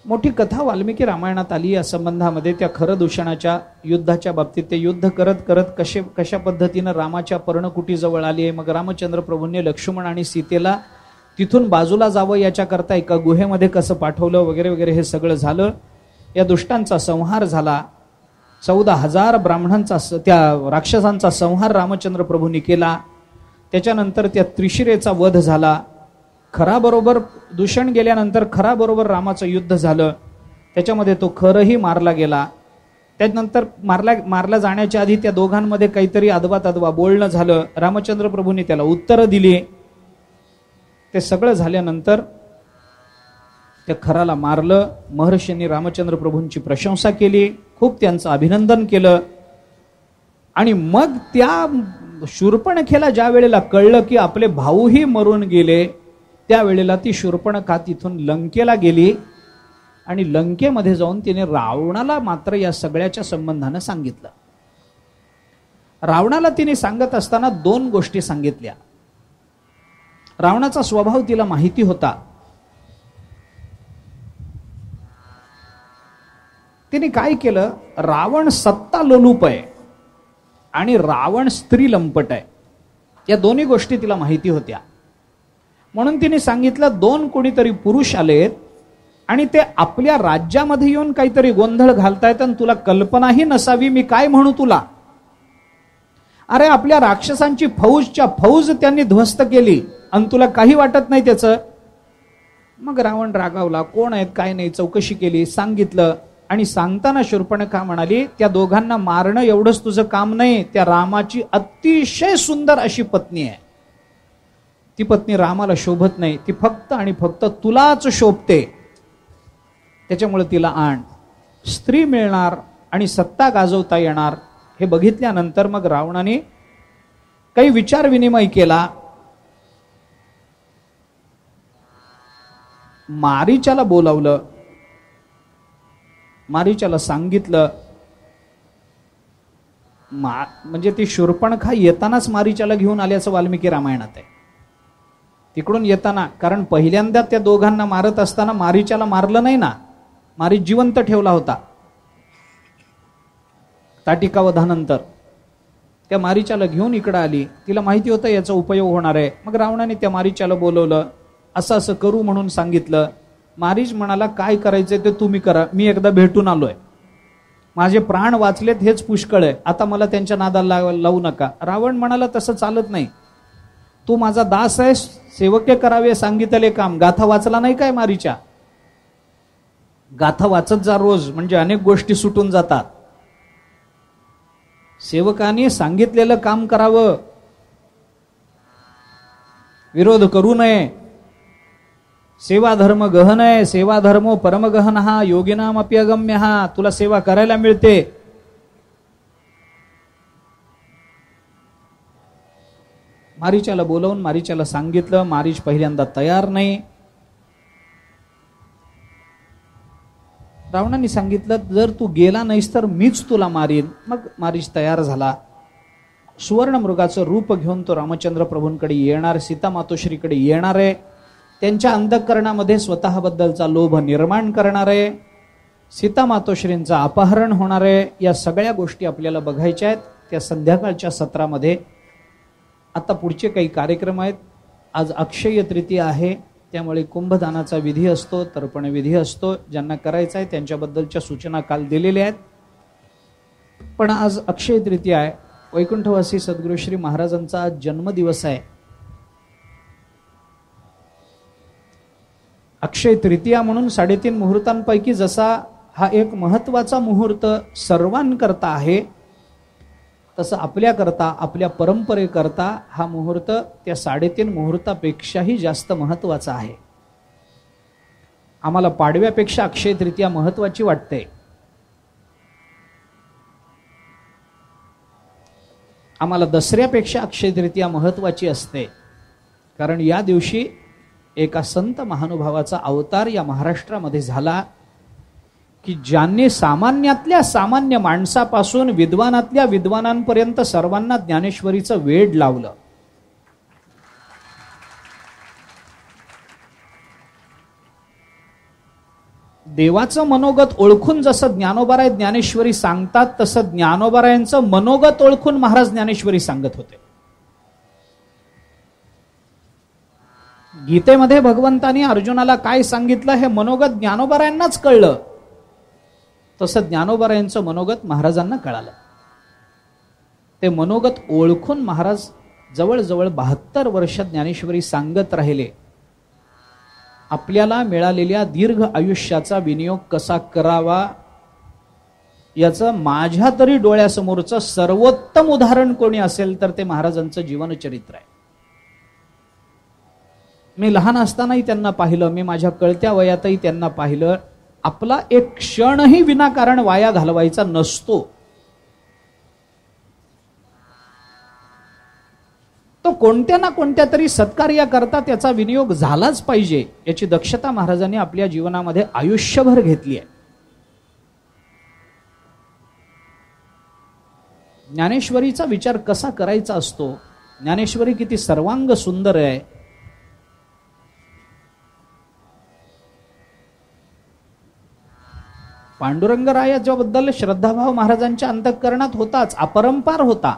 मोठी कथा वाल्मिकी रामायणात आली या संबंधामध्ये. त्या खरं दूषणाच्या युद्धाच्या बाबतीत ते युद्ध करत करत कशा पद्धतीनं रामाच्या पर्णकुटीजवळ आली. मग रामचंद्र प्रभूंनी लक्ष्मण आणि सीतेला तिथून बाजूला जावं याच्याकरता एका गुहेमध्ये कसं पाठवलं वगैरे वगैरे हे सगळं झालं. या दुष्टांचा संहार झाला. 14,000 ब्राह्मणांचा त्या राक्षसांचा संहार रामचंद्र प्रभूंनी केला. त्याच्यानंतर त्या त्रिशिरेचा वध झाला. खराबरोबर दूषण गेल्यानंतर खराबरोबर रामाचं युद्ध झालं. त्याच्यामध्ये तो खरही मारला गेला. त्यानंतर मारला जाण्याच्या आधी त्या दोघांमध्ये काहीतरी अदवा बोलणं झालं. रामचंद्र प्रभूंनी त्याला उत्तरं दिली. ते सगळं झाल्यानंतर त्या खराला मारलं. महर्षींनी रामचंद्र प्रभूंची प्रशंसा केली, खूप त्यांचं अभिनंदन केलं. आणि मग त्या शूर्पणखेला ज्या वेळेला कळलं की आपले भाऊही मरून गेले, त्यावेळेला ती शूर्पणखा तिथून लंकेला गेली आणि लंकेमध्ये जाऊन तिने रावणाला मात्र या सगळ्याच्या संबंधानं सांगितलं. रावणाला तिने सांगत असताना 2 गोष्टी सांगितल्या. रावणाचा स्वभाव तिला माहिती होता. तिने काय केलं, रावण सत्ता लोलूप आहे आणि रावण स्त्री लंपट आहे, या दोन्ही गोष्टी तिला माहिती होत्या. म्हणून तिने सांगितलं, 2 कोणीतरी पुरुष आलेत आणि ते आपल्या राज्यामध्ये येऊन काहीतरी गोंधळ घालतायत आणि तुला कल्पनाही नसावी मी काय म्हणू तुला. अरे आपल्या राक्षसांची फौज त्यांनी ध्वस्त केली आणि तुला काही वाटत नाही त्याचं. मग रावण रागावला, कोण आहेत काय नाही, चौकशी केली, सांगितलं. आणि सांगताना शूर्पणखा म्हणाली, त्या दोघांना मारणं एवढंच तुझं काम नाही, त्या रामाची अतिशय सुंदर अशी पत्नी आहे. ती पत्नी रामाला शोभत नाही, ती फक्त आणि फक्त तुलाच शोभते. त्याच्यामुळे तिला आण. स्त्री मिळणार आणि सत्ता गाजवता येणार हे बघितल्यानंतर मग रावणाने काही विचार विनिमय केला. मारीचाला बोलावलं. मारीचाला सांगितलं, म्हणजे ती शूर्पणखा येतानाच मारीचाला घेऊन आल्याचं वाल्मिकी रामायणात आहे. तिकडून येताना, कारण पहिल्यांदा त्या दोघांना मारत असताना मारीचाला मारलं नाही ना, मारी जिवंत ठेवला होता ताटिकावधानंतर. त्या मारीचाला घेऊन इकडं आली. तिला माहिती होतं याचा उपयोग होणार आहे. मग रावणाने त्या मारीचाला बोलवलं, असं असं करू म्हणून सांगितलं. मारीच म्हणाला, काय करायचंय ते तुम्ही करा, मी एकदा भेटून आलोय, माझे प्राण वाचलेत हेच पुष्कळ आहे, आता मला त्यांच्या नादाला लावू नका. रावण म्हणाला, तसं चालत नाही, तू माझा दास आहेस, सेवके करावे सांगितले काम. गाथा वाचला नाही काय मारीच्या? गाथा वाचत जा रोज, म्हणजे अनेक गोष्टी सुटून जातात. सेवकाने सांगितलेलं काम करावं, विरोध करू नये. सेवा धर्म गहन आहे, सेवा धर्मो परमगहन हा योगिनाम अप्यगम्य हा. तुला सेवा करायला मिळते. मारीच्याला बोलवून मारीच्याला सांगितलं. मारीच पहिल्यांदा तयार नाही. रावणाने सांगितलं जर तू गेला नाहीस तर मीच तुला मारीन. मग मारीच तयार झाला. सुवर्ण मृगाचं रूप घेऊन तो रामचंद्र प्रभूंकडे येणार, सीता मातोश्रीकडे येणार आहे. त्यांच्या अंतःकरणामध्ये स्वतःबद्दलचा लोभ निर्माण करणार आहे. सीता मातोश्रींचं अपहरण होणार आहे. या सगळ्या गोष्टी आपल्याला बघायच्या आहेत त्या संध्याकाळच्या सत्रामध्ये. आता पुढचे काही कार्यक्रम आहेत. आज अक्षय तृतीया आहे, त्यामुळे कुंभदानाचा विधी असतो, तर्पण विधी असतो. ज्यांना करायचा आहे त्यांच्याबद्दलच्या सूचना काल दिलेल्या आहेत. पण आज अक्षय तृतीया आहे. वैकुंठवासी सद्गुरू श्री महाराजांचा आज जन्मदिवस आहे. अक्षय तृतीया म्हणून 3.5 मुहूर्तांपैकी जसा हा एक महत्वाचा मुहूर्त सर्वांकरता आहे, तसं आपल्याकरता, आपल्या परंपरेकरता हा मुहूर्त त्या 3.5 मुहूर्तापेक्षाही जास्त महत्वाचा आहे. आम्हाला पाडव्यापेक्षा अक्षय तृतीया महत्वाची वाटते. आम्हाला दसऱ्यापेक्षा अक्षय तृतीया महत्वाची असते. कारण या दिवशी एका संत महानुभावाचा अवतार या महाराष्ट्रामध्ये झाला की ज्यांनी सामान्यातल्या सामान्य माणसापासून विद्वानातल्या विद्वानांपर्यंत सर्वांना ज्ञानेश्वरीचं वेड लावलं. देवाचं मनोगत ओळखून जसं ज्ञानोबाराय ज्ञानेश्वरी सांगतात, तसं ज्ञानोबारायांचं मनोगत ओळखून महाराज ज्ञानेश्वरी सांगत होते. गीतेमध्ये भगवंतानी अर्जुनाला काय सांगितलं हे मनोगत ज्ञानोबारायांनाच कळलं, तसं ज्ञानोबारायांचं मनोगत महाराजांना कळालं. ते मनोगत ओळखून महाराज जवळजवळ 72 वर्ष ज्ञानेश्वरी सांगत राहिले. आपल्याला मिळालेल्या दीर्घ आयुष्याचा विनियोग कसा करावा याचं माझ्या तरी डोळ्यासमोरचं सर्वोत्तम उदाहरण कोणी असेल तर ते महाराजांचं जीवनचरित्र आहे. मी लहान असतानाही त्यांना पाहिलं, मी माझ्या कळत्या वयातही त्यांना पाहिलं. आपला एक क्षणही विनाकारण वाया घालवायचा नसतो. तो कोणत्या ना कोणत्या तरी सत्कार्याकरता त्याचा विनियोग झालाच पाहिजे, याची दक्षता महाराजांनी आपल्या जीवनामध्ये आयुष्यभर घेतली आहे. ज्ञानेश्वरीचा विचार कसा करायचा असतो, ज्ञानेश्वरी किती सर्वांग सुंदर आहे. पांडुरंगरायाच्या बद्दल श्रद्धाभाव महाराजांच्या अंतःकरणात होताच, अपरंपार होता.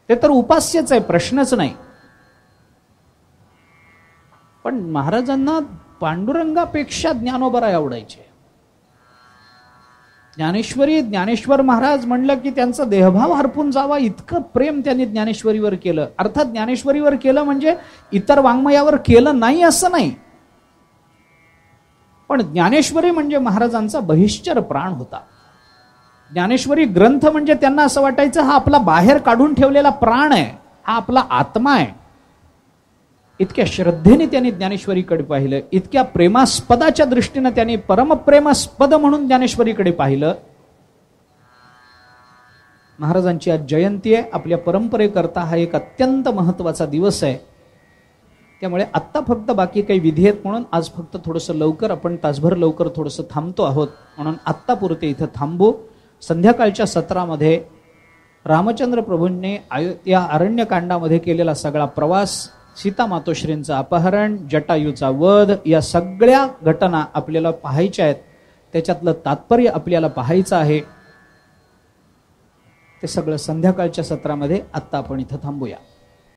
ते तर उपास्यच आहे, प्रश्नच नाही. पण महाराजांना पांडुरंगापेक्षा ज्ञानोबाराय आवडायचे. ज्ञानेश्वर महाराज म्हणलं की त्यांचा देहभाव हरपून जावा, इतकं प्रेम त्यांनी ज्ञानेश्वरीवर केलं. अर्थात ज्ञानेश्वरीवर केलं म्हणजे इतर वाङ्मयावर केलं नाही असं नाही, पण ज्ञानेश्वरी म्हणजे महाराजांचा बहिश्चर प्राण होता. ज्ञानेश्वरी ग्रंथ म्हणजे त्यांना असं वाटायचं हा आपला बाहेर काढून ठेवलेला प्राण आहे, हा आपला आत्मा आहे. इतक्या श्रद्धेने त्यांनी ज्ञानेश्वरीकडे पाहिलं, इतक्या प्रेमास्पदाच्या दृष्टीने त्यांनी परमप्रेमास्पद म्हणून ज्ञानेश्वरीकडे पाहिलं. महाराजांची आज जयंती आहे. आपल्या परंपरेकरता हा एक अत्यंत महत्वाचा दिवस आहे. त्यामुळे आत्ता फक्त बाकी काही विधी आहेत म्हणून आज फक्त थोडंसं लवकर, आपण तासभर लवकर थोडंसं थांबतो आहोत, म्हणून आत्तापुरते इथं थांबू. संध्याकाळच्या सत्रामध्ये रामचंद्र प्रभूंनी या अरण्यकांडामध्ये केलेला सगळा प्रवास, सीता मातोश्रींचं अपहरण, जटायूचा वध, या सगळ्या घटना आपल्याला पाहायच्या आहेत. त्याच्यातलं तात्पर्य आपल्याला पाहायचं आहे. ते सगळं संध्याकाळच्या सत्रामध्ये आत्ता आपण इथं थांबूया.